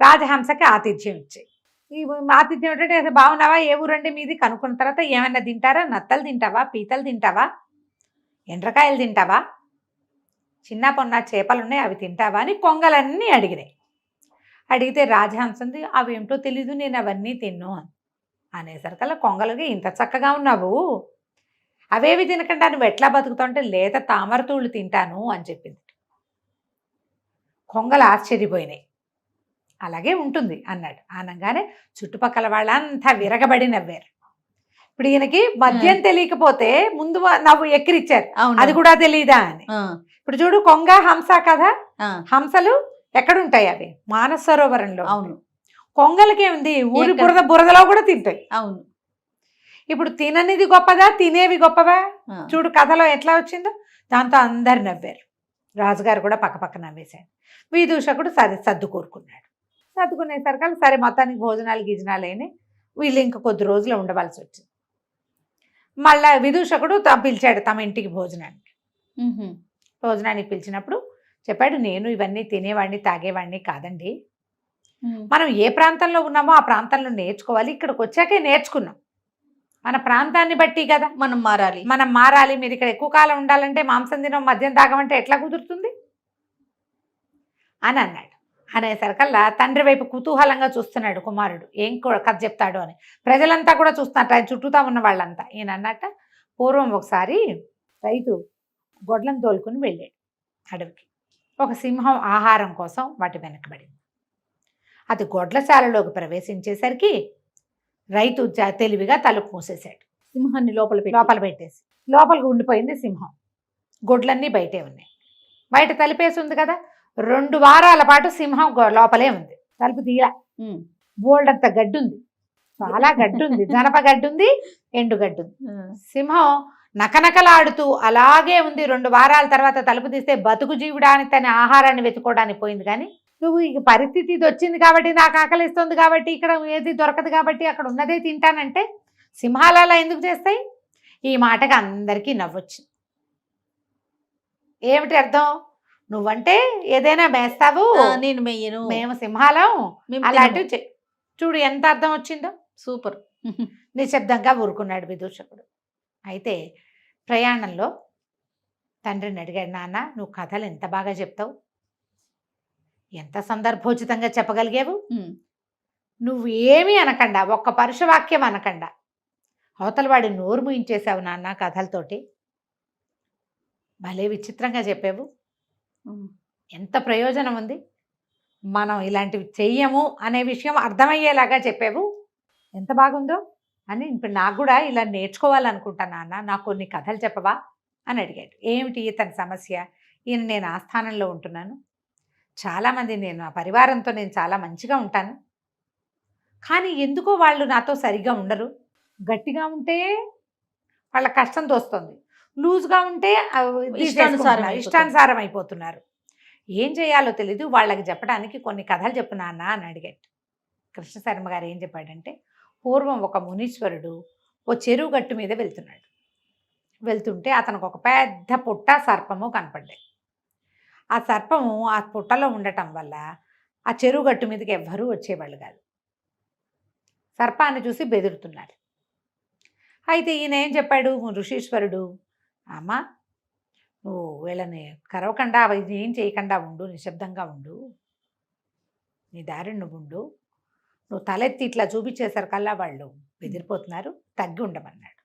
రాజహంసకి ఆతిథ్యం ఇచ్చాయి. ఈ ఆతిథ్యం ఏంటంటే, బాగున్నావా, ఏ ఊరండి మీది కనుక్కున్న తర్వాత, ఏమైనా తింటారా, నత్తలు తింటావా, పీతలు తింటావా, ఎండ్రకాయలు తింటావా, చిన్న పొన్న చేపలు ఉన్నాయి అవి తింటావా అని కొంగలన్నీ అడిగినాయి. అడిగితే రాజహంసంది అవేమిటో తెలీదు, నేను అవన్నీ తిన్ను అనేసరికల్లా కొంగలకి, ఇంత చక్కగా ఉన్నావు, అవేవి తినకుండా నువ్వు ఎట్లా బతుకుతావు అంటే, లేత తామరతూళ్ళు తింటాను అని చెప్పింది. కొంగలు ఆశ్చర్యపోయినాయి. అలాగే ఉంటుంది అన్నాడు. అనగానే చుట్టుపక్కల వాళ్ళంతా విరగబడి నవ్వారు. ఇప్పుడు ఈయనకి మద్యం తెలియకపోతే ముందు నవ్వు ఎక్కిరిచ్చారు, అది కూడా తెలియదా అని. ఇప్పుడు చూడు, కొంగ హంస కదా, హంసలు ఎక్కడుంటాయి, అవి మానస సరోవరంలో. అవును. కొంగలకేముంది, ఊరి బురదలో కూడా తింటాయి. అవును. ఇప్పుడు తిననిది గొప్పదా, తినేవి గొప్పవా? చూడు కథలో ఎట్లా వచ్చిందో. దాంతో అందరు నవ్వారు. రాజుగారు కూడా పక్కపక్క నవ్వేశాడు. విదూషకుడు సర్దు కూరుకున్నాడు. సర్దుకునేసరికి సరే మొత్తానికి భోజనాలు గిజనాలు అయినాయి. వీళ్ళు ఇంక కొద్ది రోజులు ఉండవలసి వచ్చింది. మళ్ళా విదూషకుడు పిలిచాడు తమ ఇంటికి భోజనానికి. భోజనానికి పిలిచినప్పుడు చెప్పాడు, నేను ఇవన్నీ తినేవాడిని తాగేవాడిని కాదండి. మనం ఏ ప్రాంతంలో ఉన్నామో ఆ ప్రాంతంలో నేర్చుకోవాలి. ఇక్కడికి వచ్చాకే నేర్చుకున్నాం. మన ప్రాంతాన్ని బట్టి కదా మనం మారాలి. మీరు ఇక్కడ ఎక్కువ కాలం ఉండాలంటే మాంసం తినం మద్యం తాగమంటే ఎట్లా కుదురుతుంది అని అన్నాడు. అనేసరికల్లా తండ్రి వైపు కుతూహలంగా చూస్తున్నాడు కుమారుడు, ఏం కథ చెప్తాడు అని. ప్రజలంతా కూడా చూస్తున్నట్టు, ఆయన చుట్టూతా ఉన్న వాళ్ళంతా. ఈయన అన్నట్ట, పూర్వం ఒకసారి రైతు గొడ్లను తోలుకుని వెళ్ళాడు అడవికి. ఒక సింహం ఆహారం కోసం వాటి వెనకబడింది. అది గొడ్లశాలలోకి ప్రవేశించేసరికి రైతు తెలివిగా తలుపు మూసేశాడు. సింహాన్ని లోపల పెట్టేసి లోపలికి ఉండిపోయింది సింహం. గొడ్లన్నీ బయటే ఉన్నాయి. బయట తలుపేసి ఉంది కదా. 2 వారాల పాటు సింహం లోపలే ఉంది. తలుపు తీయలా. బోల్డంత గడ్డి ఉంది, చాలా గడ్డి ఉంది. జనప గడ్డి ఉంది, ఎండు గడ్డి ఉంది. సింహం నకనకలాడుతూ అలాగే ఉంది. 2 వారాల తర్వాత తలుపు తీస్తే బతుకు జీవుడానికి తన ఆహారాన్ని వెతుకోవడానికి పోయింది. కానీ నువ్వు ఈ పరిస్థితి ఇది వచ్చింది కాబట్టి, నాకు ఆకలిస్తుంది కాబట్టి, ఇక్కడ ఏది దొరకదు కాబట్టి అక్కడ ఉన్నదే తింటానంటే సింహాలు అలా ఎందుకు చేస్తాయి? ఈ మాటకి అందరికీ నవ్వొచ్చింది. ఏమిటి అర్థం? నువ్వంటే ఏదైనా మేస్తావు, నేను మెయ్యను, మేము సింహాలం అలాంటివి. చూడు ఎంత అర్థం వచ్చిందో. సూపర్. నిశ్శబ్దంగా ఊరుకున్నాడు విదూషకుడు. అయితే ప్రయాణంలో తండ్రిని అడిగాడు, నాన్న నువ్వు కథలు ఎంత బాగా చెప్తావు, ఎంత సందర్భోచితంగా చెప్పగలిగావు. నువ్వు ఏమీ అనకుండా, ఒక్క పరుషవాక్యం అనకుండా అవతల వాడి నోరు ముయించేశావు నాన్న కథలతోటి. భలే విచిత్రంగా చెప్పావు, ఎంత ప్రయోజనం ఉంది, మనం ఇలాంటివి చెయ్యము అనే విషయం అర్థమయ్యేలాగా చెప్పావు, ఎంత బాగుందో అని. ఇప్పుడు నాకు కూడా ఇలా నేర్చుకోవాలనుకుంటాను నాన్న, నాకు కొన్ని కథలు చెప్పవా అని అడిగాడు. ఏమిటి తన సమస్య? ఈయన నేను ఆస్థానంలో ఉంటున్నాను, చాలామంది నేను ఆ పరివారంతో నేను చాలా మంచిగా ఉంటాను, కానీ ఎందుకో వాళ్ళు నాతో సరిగ్గా ఉండరు. గట్టిగా ఉంటే వాళ్ళ కష్టం తోస్తుంది, లూజ్గా ఉంటే ఇష్టానుసారం అయిపోతున్నారు. ఏం చేయాలో తెలీదు, వాళ్ళకి చెప్పడానికి కొన్ని కథలు చెప్పు నాన్న అని అడిగాడు. కృష్ణశర్మ గారు ఏం చెప్పాడంటే, పూర్వం ఒక మునీశ్వరుడు ఓ చెరువు గట్టు మీద వెళ్తుంటే అతనికి ఒక పెద్ద పుట్ట సర్పము కనపడ్డాయి. ఆ సర్పము ఆ పుట్టలో ఉండటం వల్ల ఆ చెరువు గట్టు మీదకి ఎవ్వరూ వచ్చేవాళ్ళు కాదు. సర్పాన్ని చూసి బెదురుతున్నారు. అయితే ఈయన ఏం చెప్పాడు ఋషీశ్వరుడు, అమ్మ నువ్వు వీళ్ళని కరవకుండా ఏం చేయకుండా ఉండు, నిశ్శబ్దంగా ఉండు, నీ దారిని నువ్వు ఉండు, నువ్వు తలెత్తి ఇట్లా చూపించేసరికల్లా వాళ్ళు బెదిరిపోతున్నారు, తగ్గి ఉండమన్నాడు.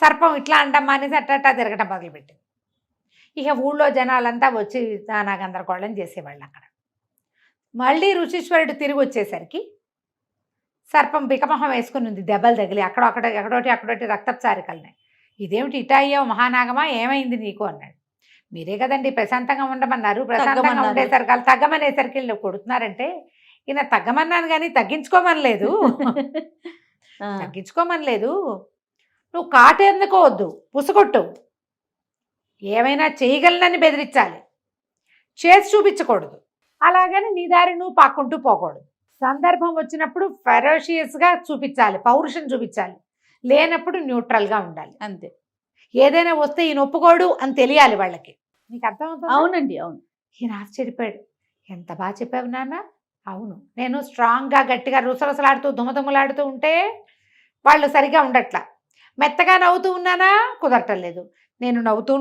సర్పం ఇట్లా అంటమ్మా అనేసి అట్టా తిరగటం మొదలుపెట్టింది. ఇక ఊళ్ళో జనాలంతా వచ్చి నానా గందరగోళం చేసేవాళ్ళు. అక్కడ మళ్ళీ ఋషీశ్వరుడు తిరిగి వచ్చేసరికి సర్పం బికమొహం వేసుకుని ఉంది, దెబ్బలు తగిలి అక్కడోటి రక్తపు చారికలున్నాయి. ఇదేమిటి ఇటా అయ్యావు మహానాగమా, ఏమైంది నీకు అన్నాడు. మీరే కదండి ప్రశాంతంగా ఉండమన్నారు, ప్రశాంతంగా ఉండేసరికి తగ్గమనేసరికి వీళ్ళు కొడుతున్నారంటే, ఈయన తగ్గమన్నాను కానీ తగ్గించుకోమనలేదు. నువ్వు కాటేందుకోవద్దు, పుసగొట్టు, ఏమైనా చేయగలనని బెదిరించాలి, చేసి చూపించకూడదు. అలాగని నీ దారి నువ్వు పాక్కుంటూ పోకూడదు. సందర్భం వచ్చినప్పుడు ఫెరోషియస్గా చూపించాలి, పౌరుషం చూపించాలి, లేనప్పుడు న్యూట్రల్గా ఉండాలి, అంతే. ఏదైనా వస్తే ఈయన ఒప్పుకోడు అని తెలియాలి వాళ్ళకి. నీకు అర్థమవుతుంది? అవునండి, అవును. ఈయన ఆశ్చర్యపోయాడు, ఎంత బాగా చెప్పావు నాన్న. అవును, నేను స్ట్రాంగ్గా గట్టిగా రుసరుసలాడుతూ దుమదుమలాడుతూ ఉంటే వాళ్ళు సరిగా ఉండట్లా, మెత్తగా నవ్వుతూ ఉన్నానా కుదరటం లేదు, నేను నవ్వుతూ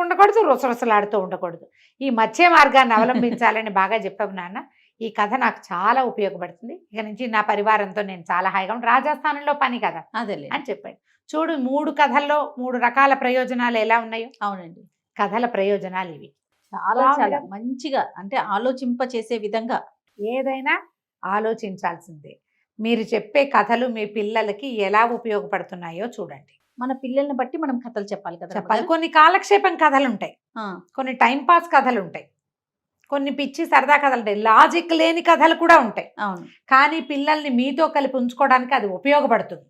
ఉండకూడదు, రుసరుసలాడుతూ ఉండకూడదు, ఈ మధ్య మార్గాన్ని అవలంబించాలని బాగా చెప్పావు నాన్న. ఈ కథ నాకు చాలా ఉపయోగపడుతుంది, ఇక నుంచి నా పరివారంతో నేను చాలా హాయిగా ఉంటాను, రాజస్థానంలో పని కదా అదే అని చెప్పాడు. చూడు 3 కథల్లో 3 రకాల ప్రయోజనాలు ఎలా ఉన్నాయో. అవునండి, కథల ప్రయోజనాలు ఇవి. చాలా చాలా మంచిగా, అంటే ఆలోచింప చేసే విధంగా. ఏదైనా ఆలోచించాల్సిందే. మీరు చెప్పే కథలు మీ పిల్లలకి ఎలా ఉపయోగపడుతున్నాయో చూడండి. మన పిల్లల్ని బట్టి మనం కథలు చెప్పాలి కదా. చెప్పాలి. కొన్ని కాలక్షేపం కథలు ఉంటాయి, కొన్ని టైంపాస్ కథలు ఉంటాయి, కొన్ని పిచ్చి సరదా కథలు ఉంటాయి, లాజిక్ లేని కథలు కూడా ఉంటాయి. అవును, కానీ పిల్లల్ని మీతో కలిపి ఉంచుకోవడానికి అది ఉపయోగపడుతుంది.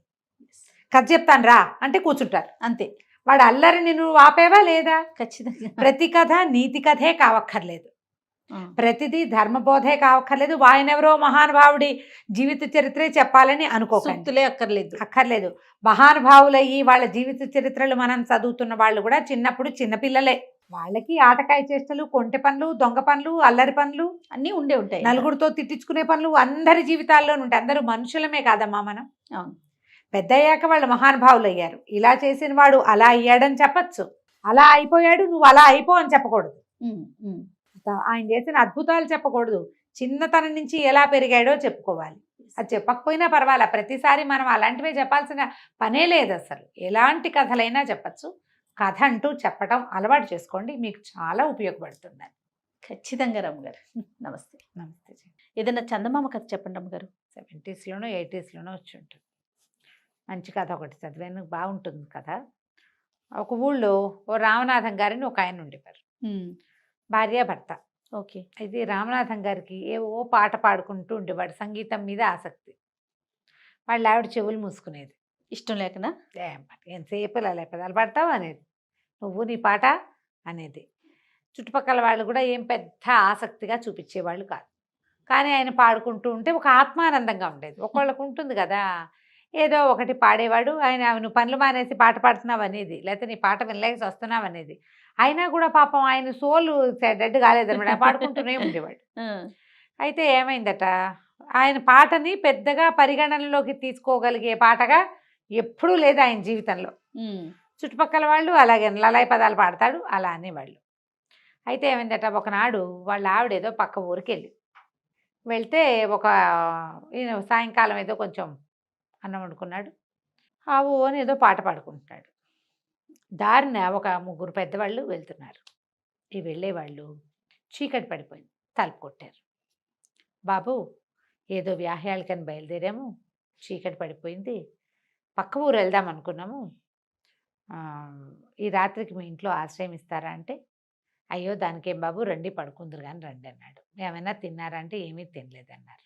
కథ చెప్తాను రా అంటే కూర్చుంటారు, అంతే. వాడు అల్లరిని నువ్వు ఆపేవా లేదా? ఖచ్చితంగా. ప్రతి కథ నీతి కథే కావక్కర్లేదు, ప్రతిదీ ధర్మబోధే కావక్కర్లేదు, వాయనెవరో మహానుభావుడి జీవిత చరిత్రే చెప్పాలని అనుకోకండి, సూక్తులే అక్కర్లేదు. మహానుభావులయ్యి వాళ్ళ జీవిత చరిత్రలు మనం చదువుతున్న వాళ్ళు కూడా చిన్నప్పుడు చిన్నపిల్లలే. వాళ్ళకి ఆటకాయ చేష్టలు, కొంటె పనులు, దొంగ పనులు, అల్లరి పనులు అన్నీ ఉంటాయి. నలుగురితో తిట్టించుకునే పనులు అందరి జీవితాల్లోనూ ఉంటాయి. అందరూ మనుషులమే కాదమ్మా మనం. అవును. పెద్దయ్యాక వాళ్ళు మహానుభావులు అయ్యారు. ఇలా చేసిన వాడు అలా అయ్యాడని చెప్పచ్చు, అలా అయిపోయాడు నువ్వు అలా అయిపో అని చెప్పకూడదు. ఆయన చేసిన అద్భుతాలు చెప్పకూడదు, చిన్నతనం నుంచి ఎలా పెరిగాడో చెప్పుకోవాలి. అది చెప్పకపోయినా పర్వాలా, ప్రతిసారి మనం అలాంటివే చెప్పాల్సిన పనే లేదు అసలు. ఎలాంటి కథలైనా చెప్పచ్చు. కథ అంటూ చెప్పడం అలవాటు చేసుకోండి, మీకు చాలా ఉపయోగపడుతుంది. ఖచ్చితంగా రమ్మగారు. నమస్తే. నమస్తే. ఏదైనా చందమామ కథ చెప్పండి రమ్మగారు. 70s 80s వచ్చి ఉంటుంది. మంచి కథ ఒకటి చదివాను, బాగుంటుంది కథ. ఒక ఊళ్ళో ఓ రామనాథం గారిని ఒక ఆయన ఉండేవారు, భార్య భర్త. ఓకే. అయితే రామనాథం గారికి ఏవో పాట పాడుకుంటూ ఉండేవాడు, సంగీతం మీద ఆసక్తి. వాళ్ళ ఆవిడ చెవులు మూసుకునేది, ఇష్టం లేకనా? ఎంతసేపు ఇలా పెదాలు పాడతావు అనేది, నువ్వు నీ పాట అనేది. చుట్టుపక్కల వాళ్ళు కూడా ఏం పెద్ద ఆసక్తిగా చూపించేవాళ్ళు కాదు. కానీ ఆయన పాడుకుంటూ ఉంటే ఒక ఆత్మానందంగా ఉండేది. ఒకళ్ళకు ఉంటుంది కదా, ఏదో ఒకటి పాడేవాడు. ఆయన నువ్వు పనులు మానేసి పాట పాడుతున్నావు అనేది, లేకపోతే నీ పాట వినలేక వస్తున్నావు అనేది. అయినా కూడా పాపం ఆయన సోలు డెడ్ కాలేదన్నమాట, పాడుకుంటూనే ఉండేవాడు. అయితే ఏమైందట, ఆయన పాటని పెద్దగా పరిగణనలోకి తీసుకోగలిగే పాటగా ఎప్పుడూ లేదు ఆయన జీవితంలో. చుట్టుపక్కల వాళ్ళు అలాగే లలాయి పదాలు పాడతాడు అలా అనేవాళ్ళు. అయితే ఏమైందట, ఒకనాడు వాళ్ళ ఆవిడేదో పక్క ఊరికి వెళ్తే ఈయన సాయంకాలం ఏదో కొంచెం అన్నం వండుకున్నాడు, ఆవు అని ఏదో పాట పాడుకుంటున్నాడు. దారిన ఒక ముగ్గురు పెద్దవాళ్ళు వెళ్తున్నారు. ఈ వెళ్ళేవాళ్ళు చీకటి పడిపోయింది, తలుపు కొట్టారు. బాబు, ఏదో వ్యాహ్యాలకని బయలుదేరాము, చీకటి పడిపోయింది, పక్క ఊరు వెళ్దాం అనుకున్నాము, ఈ రాత్రికి మీ ఇంట్లో ఆశ్రయం ఇస్తారా అంటే, అయ్యో దానికేం బాబు, రండి పడుకుందరు కానీ రండి అన్నాడు. ఏమైనా తిన్నారా అంటే ఏమీ తినలేదన్నారు.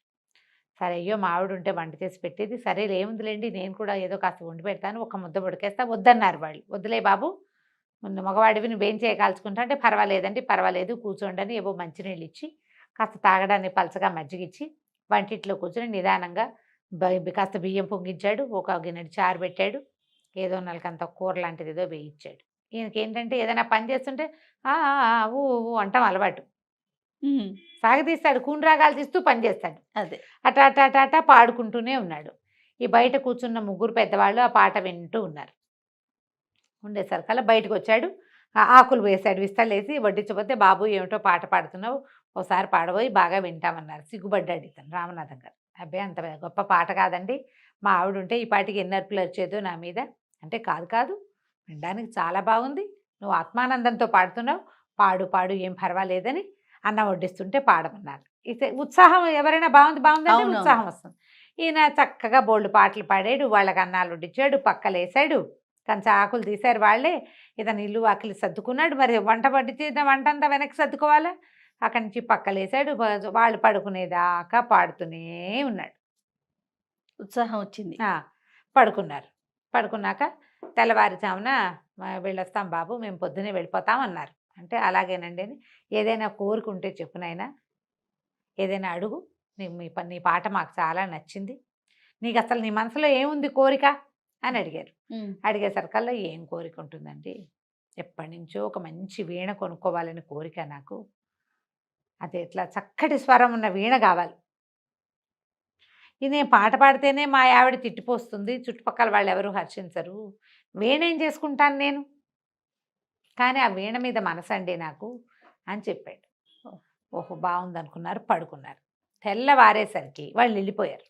సరే, అయ్యో మా ఆవిడ ఉంటే వంట చేసి పెట్టేది, సరే ఏముందిలేండి నేను కూడా ఏదో కాస్త వండి పెడతాను, ఒక ముద్ద ఉడికేస్తా, వద్దన్నారు వాళ్ళు. వద్దులే బాబు, మగవాడివి నువ్వేం చేయకాల్చుకుంటా అంటే, పర్వాలేదండి పర్వాలేదు కూర్చోండి అని ఏవో మంచినీళ్ళు ఇచ్చి, కాస్త తాగడానికి పలచగా మజ్జిగిచ్చి వంటింట్లో కూర్చొని నిదానంగా కాస్త బియ్యం పొంగించాడు, ఒక గిన్నెడు చారు పెట్టాడు, ఏదో నలకంత కూర లాంటిది ఏదో వేయించాడు. ఈయనకి ఏంటంటే ఏదైనా పని చేస్తుంటే ఊ ఊ అంటాం అలవాటు, సాగదీస్తాడు, కూనరాగాలు తీస్తూ పని చేస్తాడు. అదే అటా అటా అటా అటా పాడుకుంటూనే ఉన్నాడు. ఈ బయట కూర్చున్న ముగ్గురు పెద్దవాళ్ళు ఆ పాట వింటూ ఉన్నారు. ఉండేసరికల్లా బయటకు వచ్చాడు, ఆకులు వేశాడు, విస్తలేసి వడ్డించబోతే, బాబు ఏమిటో పాట పాడుతున్నావు, ఒకసారి పాడబోయి బాగా వింటామన్నారు. సిగ్గుపడ్డాడు ఇతను రామనాథం గారు. అబ్బాయి అంత గొప్ప పాట కాదండి, మా ఆవిడ ఉంటే ఈ పాటికి ఎన్ని అర్పులు వచ్చేదో నా మీద అంటే, కాదు కాదు వినడానికి చాలా బాగుంది, నువ్వు ఆత్మానందంతో పాడుతున్నావు, పాడు పాడు ఏం పర్వాలేదని అన్నం వడ్డిస్తుంటే పాడమన్నారు. ఇది ఉత్సాహం, ఎవరైనా బాగుంది బాగుందంటే ఉత్సాహం వస్తుంది. ఈయన చక్కగా బోల్డ్ పాటలు పాడాడు, వాళ్ళకి అన్నాలు వడ్డించాడు, పక్కలేసాడు, కంచ ఆకులు తీశారు వాళ్ళే. ఇతను ఇల్లు వాకిలి సర్దుకున్నాడు. మరి వంట వడ్డితే వంట అంతా వెనక్కి సర్దుకోవాలా, అక్కడి నుంచి పక్కలేసాడు. వాళ్ళు పడుకునేదాకా పాడుతూనే ఉన్నాడు. ఉత్సాహం వచ్చింది. పడుకున్నారు. పడుకున్నాక తెల్లవారుజామున వెళ్ళొస్తాం బాబు, మేము పొద్దునే వెళ్ళిపోతాం అన్నారు. అంటే అలాగేనండి అని, ఏదైనా కోరుకుంటే చెప్పునైనా, ఏదైనా అడుగు, నీ పాట మాకు చాలా నచ్చింది, నీకు అసలు నీ మనసులో ఏముంది కోరిక అని అడిగారు. అడిగేసరికల్లా ఏం కోరిక ఉంటుందండి, ఎప్పటి నుంచో ఒక మంచి వీణ కొనుక్కోవాలని కోరిక నాకు, అది ఎట్లా చక్కటి స్వరం ఉన్న వీణ కావాలి, ఇది నేను పాట పాడితేనే మా ఆవిడ తిట్టిపోస్తుంది, చుట్టుపక్కల వాళ్ళు ఎవరు హర్షించరు, వీణ ఏం చేసుకుంటాను నేను, కానీ ఆ వీణ మీద మనసండి నాకు అని చెప్పాడు. ఓహో బాగుంది అనుకున్నారు, పడుకున్నారు. తెల్లవారేసరికి వాళ్ళు వెళ్ళిపోయారు.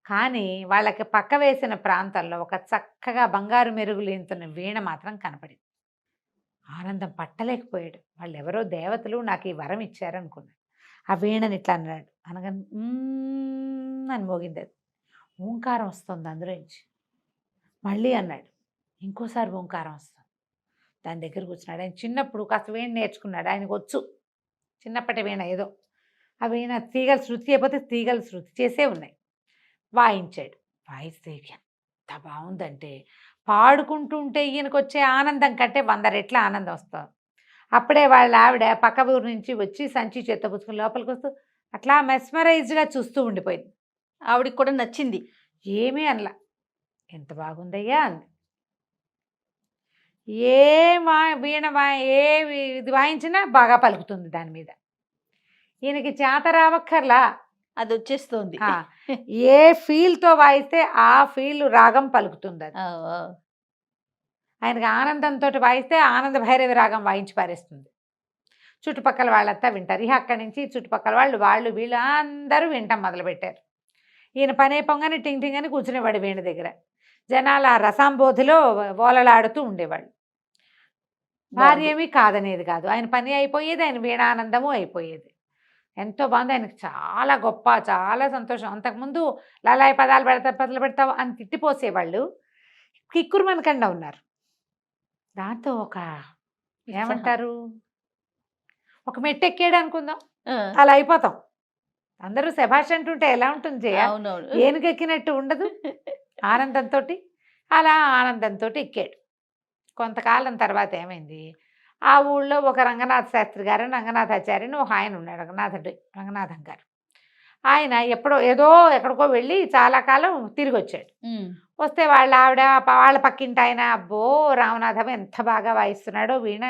కానీ వాళ్ళకి పక్క వేసిన ప్రాంతంలో ఒక చక్కగా బంగారు మెరుగులేంతున్న వీణ మాత్రం కనపడింది. ఆనందం పట్టలేకపోయాడు. వాళ్ళు ఎవరో దేవతలు నాకు ఈ వరం ఇచ్చారనుకున్నాడు. ఆ వీణని ఇట్లా అన్నాడు, అనగా అని మోగింది. అది ఓంకారం వస్తుంది అందులోంచి. మళ్ళీ అన్నాడు, ఇంకోసారి ఓంకారం వస్తుంది. దాని దగ్గర కూర్చున్నాడు. ఆయన చిన్నప్పుడు కాస్త వీణ నేర్చుకున్నాడు, ఆయనకు వచ్చు చిన్నప్పటి వీణ ఏదో. ఆ వీణ తీగలు శృతి అయిపోతే తీగలు శృతి చేసే ఉన్నాయి. వాయించాడు. వాయిస్తే ఎంత బాగుందంటే పాడుకుంటుంటే ఈయనకు వచ్చే ఆనందం కంటే 100 రెట్ల ఆనందం వస్తుంది. అప్పుడే వాళ్ళ ఆవిడ పక్క ఊరు నుంచి వచ్చి సంచి చేత్తో పుచ్చుకుని లోపలికి వస్తూ అట్లా మెస్మరైజ్డ్గా చూస్తూ ఉండిపోయింది. ఆవిడకి కూడా నచ్చింది. ఏమీ అనలా. ఎంత బాగుందయ్యా అంది. ఏ వీణ ఏ ఇది వాయించినా బాగా పలుకుతుంది దాని మీద. ఈయనకి చేత రావక్కర్లా, అది వచ్చేస్తుంది. ఏ ఫీల్తో వాయిస్తే ఆ ఫీల్ రాగం పలుకుతుంది. అది ఆయనకి ఆనందంతో వాయిస్తే ఆనంద భైరవి రాగం వాయించి పారేస్తుంది. చుట్టుపక్కల వాళ్ళంతా వింటారు. ఇక అక్కడి నుంచి చుట్టుపక్కల వాళ్ళు వీళ్ళు అందరూ వింటాం మొదలుపెట్టారు. ఈయన పనే పొంగని టింగ్ టింగ్ అని కూర్చునేవాడు వీణ దగ్గర. జనాలు ఆ రసాంబోధిలో ఓలలాడుతూ ఉండేవాళ్ళు. భార్య ఏమీ కాదనేది కాదు. ఆయన పని అయిపోయేది, ఆయన వీణానందము అయిపోయేది. ఎంతో బాగుంది. ఆయనకి చాలా గొప్ప, చాలా సంతోషం. అంతకుముందు లలాయి పదాలు పెడతావు అని తిట్టిపోసేవాళ్ళు. కిక్కురు మనకండా ఉన్నారు. దాంతో ఒక ఏమంటారు, ఒక మెట్టు ఎక్కాడు అనుకుందాం, అలా అయిపోతాం. అందరూ శభాష్ అంటుంటే ఎలా ఉంటుంది జయ? ఏనుగెక్కినట్టు ఉండదు. ఆనందంతో అలా ఆనందంతో ఎక్కాడు. కొంతకాలం తర్వాత ఏమైంది, ఆ ఊళ్ళో ఒక రంగనాథ శాస్త్రి గారు, రంగనాథాచార్యని ఒక ఆయన ఉన్నాడు, రంగనాథం గారు. ఆయన ఎక్కడికో వెళ్ళి చాలా కాలం తిరిగి వచ్చాడు. వస్తే వాళ్ళ ఆవిడ వాళ్ళ పక్కింటి ఆయన, అబ్బో రామనాథం ఎంత బాగా వాయిస్తున్నాడో వీణ.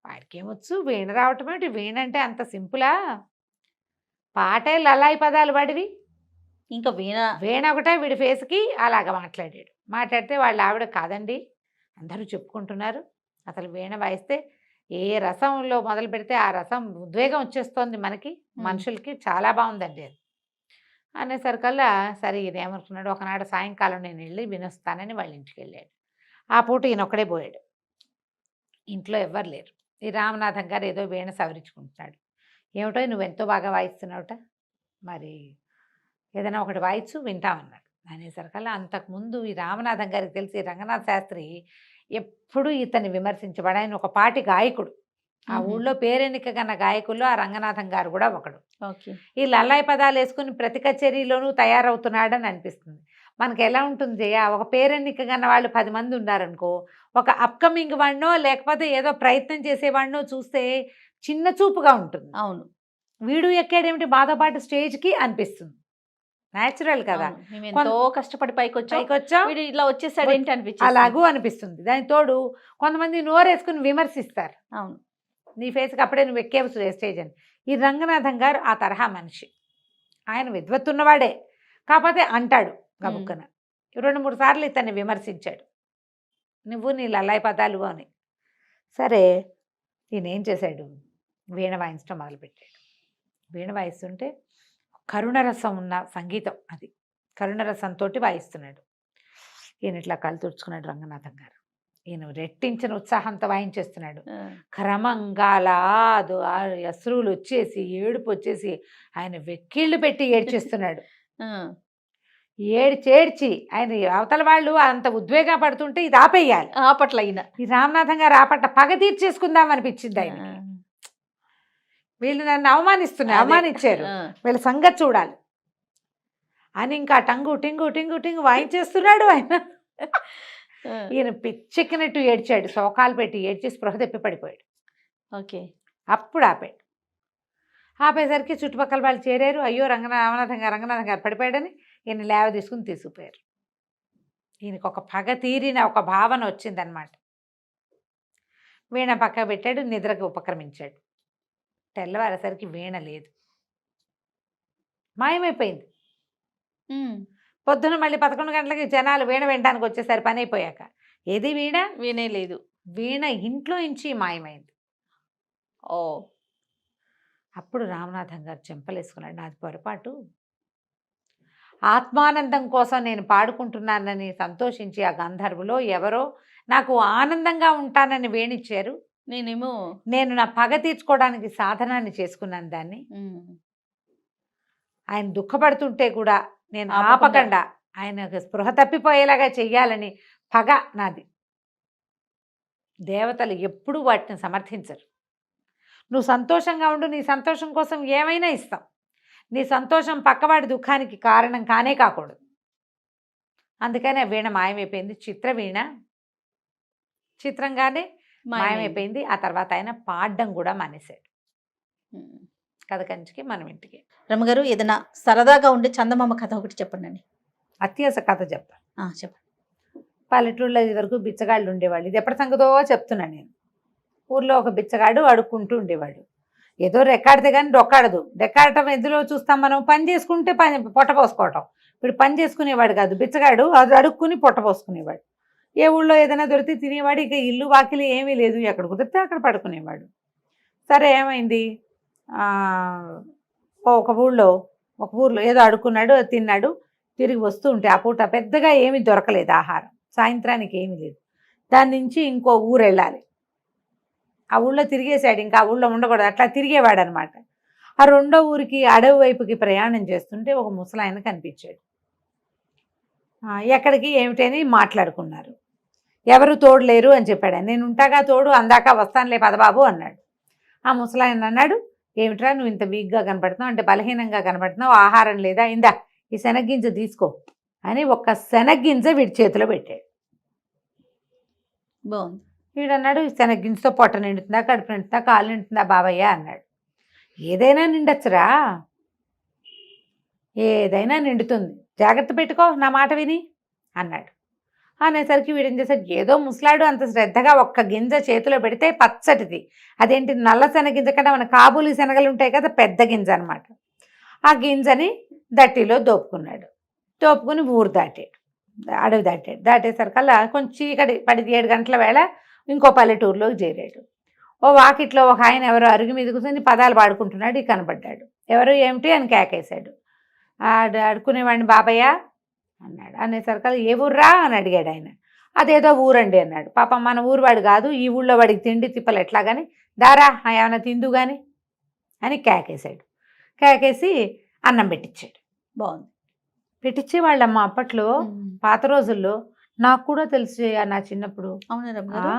వాడికి ఏమొచ్చు వీణ రావటం ఏంటి, వీణ అంటే అంత సింపులా, పాటే లలాయి పదాలు వాడివి, ఇంకా వీణ ఒకటే వీడి ఫేస్కి అలాగ మాట్లాడాడు. మాట్లాడితే వాళ్ళ ఆవిడ కాదండి అందరూ చెప్పుకుంటున్నారు, అసలు వీణ వాయిస్తే ఏ రసంలో మొదలు పెడితే ఆ రసం ఉద్వేగం వచ్చేస్తోంది మనకి, మనుషులకి, చాలా బాగుందండి అది అనేసరికల్లా సరే ఈయన ఏమనుకున్నాడు, ఒకనాడు సాయంకాలం నేను వెళ్ళి వినొస్తానని వాళ్ళ ఇంటికి వెళ్ళాడు. ఆ పూట ఈయన ఒక్కడే పోయాడు. ఇంట్లో ఎవ్వరు లేరు. ఈ రామనాథం గారు ఏదో వీణ సవరించుకుంటున్నాడు. ఏమిటో నువ్వెంతో బాగా వాయిస్తున్నావుట, మరి ఏదైనా ఒకటి వాయిచ్చు వింటామన్నాడు. అనేసరికల్లా అంతకుముందు ఈ రామనాథం గారికి తెలిసి రంగనాథ శాస్త్రి ఎప్పుడూ ఇతన్ని విమర్శించేవాడు. ఆయన ఒక పాటి గాయకుడు. ఆ ఊళ్ళో పేరెన్నిక కన్న గాయకుల్లో ఆ రంగనాథం గారు కూడా ఒకడు. ఈ లల్లాయి పదాలు వేసుకుని ప్రతి కచేరీలోనూ తయారవుతున్నాడని అనిపిస్తుంది. మనకి ఎలా ఉంటుంది జయ, ఒక పేరెన్నిక కన్న వాళ్ళు 10 మంది ఉన్నారనుకో, ఒక అప్కమింగ్ వాడినో లేకపోతే ఏదో ప్రయత్నం చేసేవాడినో చూస్తే చిన్న చూపుగా ఉంటుంది. అవును, వీడు ఎక్కాడేమిటి బాధపాటు స్టేజ్కి అనిపిస్తుంది. న్యాచురల్ కదా, ఎంతో కష్టపడి పైకొచ్చా ఇలా వచ్చేసాడు ఏంటి అనిపించింది, అలాగూ అనిపిస్తుంది. దానికి తోడు కొంతమంది నోరేసుకుని విమర్శిస్తారు, అవును నీ ఫేస్కి అప్పుడే నువ్వు ఎక్కేవు స్టేజ్ అని. ఈ రంగనాథం గారు ఆ తరహా మనిషి. ఆయన విద్వత్తున్నవాడే, కాకపోతే అంటాడు గబుక్కన. 2-3 సార్లు ఇతన్ని విమర్శించాడు, నువ్వు నీ లల్లాయి పదాలు అని. సరే ఈయన ఏం చేశాడు, వీణ వాయించడం మొదలుపెట్టాడు. వీణ వాయిస్తుంటే కరుణరసం ఉన్న సంగీతం, అది కరుణరసంతో వాయిస్తున్నాడు. ఈయన ఇట్లా కళ్ళు తుడుచుకున్నాడు రంగనాథం గారు. ఈయన రెట్టించిన ఉత్సాహంతో వాయించేస్తున్నాడు. క్రమంగా అశ్రువులు వచ్చేసి ఏడుపు వచ్చేసి ఆయన వెక్కిళ్ళు పెట్టి ఏడ్చేస్తున్నాడు. ఏడ్చేడ్చి ఆయన అవతల వాళ్ళు అంత ఉద్వేగ పడుతుంటే ఇది ఆపేయాలి. ఆపట్ల అయినా ఈ రామనాథం గారు ఆపట్ల పగ తీర్చేసుకుందాం అనిపించింది ఆయనకి. వీళ్ళు నన్ను అవమానించారు, వీళ్ళ సంగతి చూడాలి అని ఇంకా టంగు టింగు టింగు టింగు వాయించేస్తున్నాడు ఆయన. ఈయన పిచ్చెక్కినట్టు ఏడ్చాడు, శోకాలు పెట్టి ఏడ్చి స్పృహ తెప్పి పడిపోయాడు. ఓకే, అప్పుడు ఆపాడు. ఆపేసరికి చుట్టుపక్కల వాళ్ళు చేరారు. అయ్యో రామనాథం గారు పడిపోయాడని ఈయన లేవ తీసుకుపోయారు. ఈయనకు ఒక పగ తీరిన ఒక భావన వచ్చిందనమాట. వీణ పక్క పెట్టాడు, నిద్రకు ఉపక్రమించాడు. తెల్లవారేసరికి వీణ లేదు, మాయమైపోయింది. పొద్దున మళ్ళీ 11 గంటలకి జనాలు వీణ వినడానికి వచ్చేసరి పని అయిపోయాక ఏది వీణే లేదు. వీణ ఇంట్లో నుంచి మాయమైంది. అప్పుడు రామనాథం గారు చెంపలేసుకున్నాడు, నాది పొరపాటు, ఆత్మానందం కోసం నేను పాడుకుంటున్నానని సంతోషించి ఆ గంధర్వులో ఎవరో నాకు ఆనందంగా ఉంటానని వేణిచ్చారు, నేను నా పగ తీర్చుకోవడానికి సాధనాన్ని చేసుకున్నాను దాన్ని. ఆయన దుఃఖపడుతుంటే కూడా నేను ఆపకుండా ఆయన స్పృహ తప్పిపోయేలాగా చెయ్యాలని పగ నాది. దేవతలు ఎప్పుడూ వాటిని సమర్థించరు. నువ్వు సంతోషంగా ఉండు, నీ సంతోషం కోసం ఏమైనా ఇస్తాం, నీ సంతోషం పక్కవాడి దుఃఖానికి కారణం కానే కాకూడదు. అందుకని ఆ వీణ మాయమైపోయింది. చిత్రవీణ చిత్రంగానే మాయమైంది. మాయమైపోయింది. ఆ తర్వాత ఆయన పాడడం కూడా మానేశాడు. ఉమ్. కథ కంచికి మనం ఇంటికి. రమ్మగారు ఏదైనా సరదాగా ఉండే చందమామ కథ ఒకటి చెప్పండి. అత్యాస కథ చెప్తాను. చెప్పండి. పల్లెటూళ్ళలో ఇది వరకు బిచ్చగాళ్ళు ఉండేవాళ్ళు. ఇది ఎప్పటి సంగతో చెప్తున్నాను నేను. ఊర్లో ఒక బిచ్చగాడు అడుక్కుంటూ ఉండేవాడు. ఏదో రెక్కాడితే కానీ డొక్కాడదు. రెక్కాడటం ఎందులో చూస్తాం మనం? పని చేసుకుంటే పొట్ట పోసుకోవటం. ఇప్పుడు పని చేసుకునేవాడు కాదు బిచ్చగాడు, అది అడుక్కుని పొట్ట పోసుకునేవాడు. ఏ ఊళ్ళో ఏదైనా దొరికితే తినేవాడు. ఇక ఇల్లు వాకిలి ఏమీ లేదు, ఎక్కడ కుదిరితే అక్కడ పడుకునేవాడు. సరే ఏమైంది, ఒక ఊర్లో ఏదో అడుక్కున్నాడు, తిన్నాడు. తిరిగి వస్తూ ఉంటే ఆ పూట పెద్దగా ఏమీ దొరకలేదు ఆహారం. సాయంత్రానికి ఏమీ లేదు. దాని నుంచి ఇంకో ఊరు వెళ్ళాలి. ఆ ఊళ్ళో తిరిగేశాడు, ఇంకా ఆ ఊళ్ళో ఉండకూడదు, అట్లా తిరిగేవాడు అనమాట. ఆ రెండో ఊరికి అడవి వైపుకి ప్రయాణం చేస్తుంటే ఒక ముసలాయన కనిపించాడు. ఎక్కడికి ఏమిటని మాట్లాడుకున్నారు. ఎవరు తోడు లేరు అని చెప్పాడు. నేను ఉంటాగా తోడు, అందాక వస్తానులే పదబాబు అన్నాడు. ఆ ముసలాయన అన్నాడు, ఏమిట్రా నువ్వు ఇంత వీక్గా కనపడుతున్నావు, అంటే బలహీనంగా కనపడుతున్నావు, ఆహారం లేదా, ఇందా ఈ శనగ్గింజ తీసుకో అని ఒక్క శనగ్గింజ వీడి చేతిలో పెట్టాడు. బాగుంది. వీడన్నాడు, ఈ శనగ్గింజతో పొట్ట నిండుతుందా, కడుపు నిండుతుందా, కాలు నిండుతుందా బాబయ్య అన్నాడు. ఏదైనా నిండొచ్చురా, ఏదైనా నిండుతుంది, జాగ్రత్త పెట్టుకో నా మాట విని అన్నాడు. అనేసరికి వీడేం చేశాడు, ఏదో ముసలాడు అంత శ్రద్ధగా ఒక్క గింజ చేతిలో పెడితే పచ్చటిది, అదేంటి నల్ల శనగింజ కంటే మన కాబూలి శనగలు ఉంటాయి కదా, పెద్ద గింజ అనమాట. ఆ గింజని దట్టిలో దోపుకున్నాడు. దోపుకుని ఊరు దాటాడు, అడవి దాటాడు. దాటేసరికల్లా కొంచెం చీకటి పడి 7 గంటల వేళ ఇంకో పల్లెటూరులోకి చేరాడు. ఓ వాకిట్లో ఒక ఆయన ఎవరో అరుగు మీద కూర్చొని పదాలు పాడుకుంటున్నాడు. కనబడ్డాడు. ఎవరు ఏమిటి అని కేకేశాడు. అడుకునేవాడిని బాబయ్య అన్నాడు. అనేసరికల్లా ఏ ఊర్రా అని అడిగాడు ఆయన. అదేదో ఊరండి అన్నాడు. పాపం మన ఊరువాడు కాదు, ఈ ఊళ్ళో వాడికి తిండి తిప్పలు ఎట్లా కానీ, దారా ఏమైనా తిందు కానీ అని కేకేశాడు. కేకేసి అన్నం పెట్టించాడు. బాగుంది. పెట్టించేవాళ్ళమ్మ అప్పట్లో, పాత రోజుల్లో. నాకు కూడా తెలుసు నా చిన్నప్పుడు. అవునా రమ్మగారు?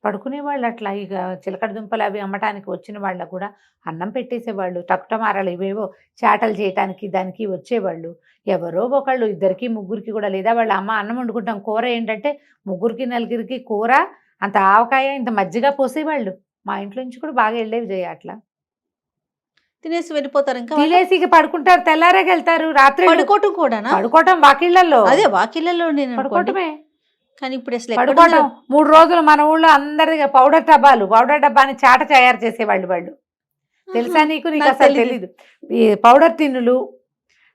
పడుకునేవాళ్ళు అట్లా. ఇక చిలకడ దుంపలు అవి అమ్మటానికి వచ్చిన వాళ్ళకు కూడా అన్నం పెట్టేసేవాళ్ళు. టకుటమారాలు ఇవేవో చాటలు చేయటానికి దానికి వచ్చేవాళ్ళు. ఎవరో ఒకళ్ళు, 2కి 3కి కూడా, లేదా వాళ్ళ అమ్మ అన్నం వండుకుంటాం, కూర ఏంటంటే 3కి 4కి కూర, అంత ఆవకాయ, ఇంత మజ్జిగ పోసేవాళ్ళు. మా ఇంట్లో నుంచి కూడా బాగా వెళ్ళేవి చేయ అట్లా. తినేసి వెళ్ళిపోతారు. ఇంకా తినేసి ఇక పడుకుంటారు, తెల్లారాకి వెళ్తారు. రాత్రి పడుకోవటం కూడానా? పడుకోవటం వాకిళ్లలో. అదే వాకిళ్ళలో నేను పడుకోవటమే. కానీ ఇప్పుడు అసలు పడుకోవటం 3 రోజులు మన ఊళ్ళో అందరిగా పౌడర్ డబ్బాని చాట తయారు చేసేవాళ్ళు వాళ్ళు. తెలుసా నీకు? నీకు అసలు తెలీదు. ఈ పౌడర్ టిన్నులు,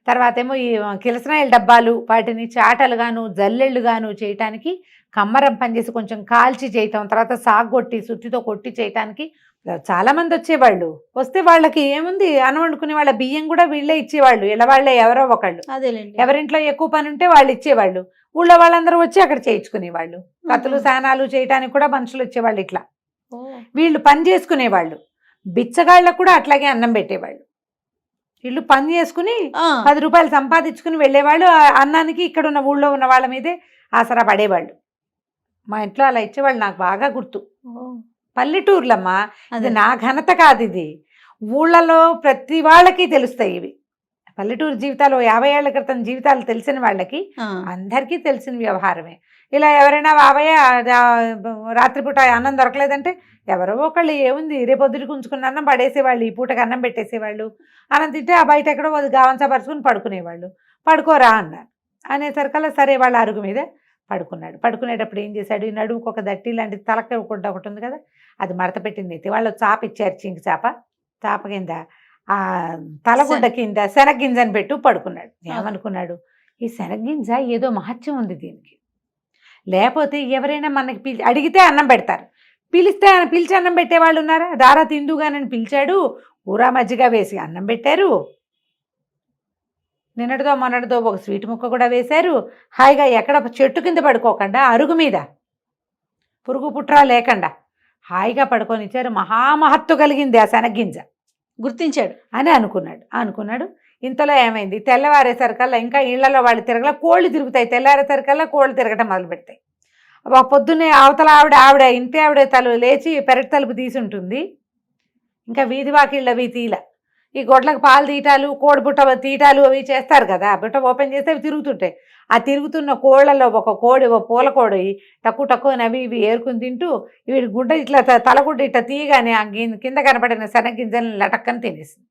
తర్వాత ఏమో ఈ కిరసనాయిల డబ్బాలు, వాటిని చాటలుగాను జల్లెళ్ళుగాను చేయటానికి కమ్మరం పనిచేసి కొంచెం కాల్చి చేయటం, తర్వాత సాగొట్టి సుత్తితో కొట్టి చేయటానికి చాలా మంది వచ్చేవాళ్ళు. వస్తే వాళ్ళకి ఏముంది, అన్నం వండుకునే వాళ్ళ బియ్యం కూడా వీళ్ళే ఇచ్చేవాళ్ళు. ఇలా వాళ్ళే ఎవరో ఒకళ్ళు. అదేలేండి. ఎవరింట్లో ఎక్కువ పని ఉంటే వాళ్ళు ఇచ్చేవాళ్ళు. ఊళ్ళో వాళ్ళందరూ వచ్చి అక్కడ చేయించుకునేవాళ్ళు. కత్తులు సానాలు చేయటానికి కూడా మనుషులు వచ్చేవాళ్ళు. ఇట్లా వీళ్ళు పని చేసుకునేవాళ్ళు. బిచ్చగాళ్ళకు కూడా అట్లాగే అన్నం పెట్టేవాళ్ళు. వీళ్ళు పని చేసుకుని 10 రూపాయలు సంపాదించుకుని వెళ్ళేవాళ్ళు. అన్నానికి ఇక్కడ ఉన్న ఊళ్ళో ఉన్న వాళ్ళ మీదే ఆసరా పడేవాళ్ళు. మా ఇంట్లో అలా ఇచ్చేవాళ్ళు. నాకు బాగా గుర్తు. పల్లెటూర్లమ్మా, అది నా ఘనత కాదు, ఇది ఊళ్ళలో ప్రతి వాళ్ళకి తెలుస్తాయి ఇవి. పల్లెటూరు జీవితాలు 50 ఏళ్ల క్రితం జీవితాలు తెలిసిన వాళ్ళకి అందరికీ తెలిసిన వ్యవహారమే. ఇలా ఎవరైనా బాబయ్య రాత్రిపూట అన్నం దొరకలేదంటే ఎవరో ఒకళ్ళు ఏముంది రేపొద్దుటికి ఉంచుకున్న అన్నం పడేసేవాళ్ళు, ఈ పూటకి అన్నం పెట్టేసేవాళ్ళు. అన్నం తింటే ఆ బయట ఎక్కడో గావంచా పరుచుకుని పడుకునేవాళ్ళు. పడుకోరా అన్నారు. అనేసరికల్లా సరే వాళ్ళ అరుగు మీద పడుకున్నాడు. పడుకునేటప్పుడు ఏం చేశాడు, ఈ నడుముకు ఒక దట్టి లాంటి తలక ఒకటి ఉంది కదా, అది మడత పెట్టింది. అయితే వాళ్ళు చాప ఇచ్చారు, చింకి చాప కింద ఆ తలగుడ్డ కింద శనగ్గింజని పెట్టు పడుకున్నాడు. ఏమనుకున్నాడు, ఈ శనగ్గింజ ఏదో మహత్యం ఉంది దీనికి, లేకపోతే ఎవరైనా మనకి అడిగితే అన్నం పెడతారు, పిలిచి అన్నం పెట్టేవాళ్ళు ఉన్నారా? దారా తిందుగానని పిలిచాడు, కూర మజ్జిగ వేసి అన్నం పెట్టారు. నిన్నటిదో మొన్నటిదో ఒక స్వీట్ ముక్క కూడా వేశారు. హాయిగా ఎక్కడ చెట్టు కింద పడుకోకుండా అరుగు మీద పురుగు పుట్రా లేకుండా హాయిగా పడుకొని ఇచ్చారు. మహామహత్తు కలిగింది ఆ శనగ్గింజ. గుర్తించాడు అని అనుకున్నాడు. ఇంతలో ఏమైంది, తెల్లవారేసరికల్లా ఇంకా ఇళ్లలో వాళ్ళు తిరగల, కోళ్ళు తిరుగుతాయి. తెల్లారేసరికల్లా కోళ్ళు తిరగటం మొదలు పెడతాయి. పొద్దున్నే అవతల ఆవిడ ఇంటి ఆవిడ లేచి పెరటి తలుపు తీసి ఉంటుంది. ఇంకా వీధి వాకిళ్ళవి తీల. ఈ గొడ్లకు పాలు తీయటాలు కోడి బుట్ట తీయటాలు అవి చేస్తారు కదా, బుట్ట ఓపెన్ చేస్తే అవి తిరుగుతుంటాయి. ఆ తిరుగుతున్న కోళ్ళలో ఒక కోడి, ఓ పూల కోడి తక్కువ తక్కువ అవి ఇవి ఏరుకుని తింటూ వీడి గుడ్డ ఇట్లా తలగుడ్డ ఇట్లా తీయగానే ఆ కింద కనపడిన శనగింజలను లటక్కని తినేసింది.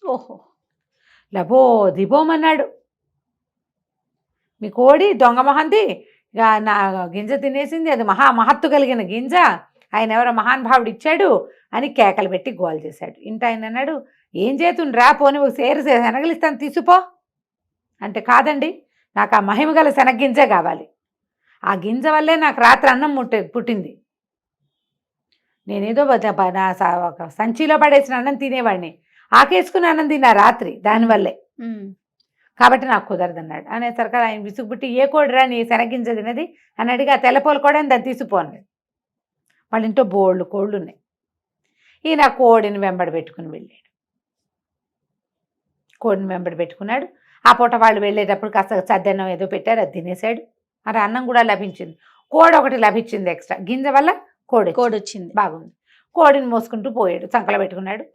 ఓహో. లబో దిబోమన్నాడు, మీ కోడి దొంగ మొహంది నా గింజ తినేసింది, అది మహత్తు కలిగిన గింజ, ఆయన ఎవరో మహానుభావుడు ఇచ్చాడు అని కేకలు పెట్టి గోల్ చేశాడు. ఇంట ఆయన అన్నాడు, ఏం చేతుండ్రా, పోని ఒక సేరు శనగలిస్తాను తీసుకో అంటే, కాదండి నాకు ఆ మహిమ గల శనగ్గింజే కావాలి, ఆ గింజ వల్లే నాకు రాత్రి అన్నం పుట్టింది, నేనేదో ఒక సంచిలో పడేసిన అన్నం తినేవాడిని, ఆకేసుకుని అన్నం తిన్నా రాత్రి దానివల్లే, కాబట్టి నాకు కుదరదన్నాడు. అనేసరికి ఆయన విసుగుపుట్టి, ఏ కోడిరా నీ శనగింజ తినది అని అడిగి, ఆ తెల్లపోలు కూడా దాన్ని తీసిపోన్నాడు. వాళ్ళ ఇంట్లో బోళ్ళు కోళ్ళు ఉన్నాయి. ఈయన కోడిని వెంబడి పెట్టుకుని వెళ్ళాడు. కోడిని వెంబడి పెట్టుకున్నాడు. ఆ పూట వాళ్ళు వెళ్ళేటప్పుడు కాస్త చద్దన్నం ఏదో పెట్టారు, అది తినేశాడు. మరి అన్నం కూడా లభించింది. కోడి ఒకటి లభించింది ఎక్స్ట్రా, గింజ వల్ల కోడి వచ్చింది, బాగుంది. కోడిని మోసుకుంటూ పోయాడు, చంకలో పెట్టుకున్నాడు.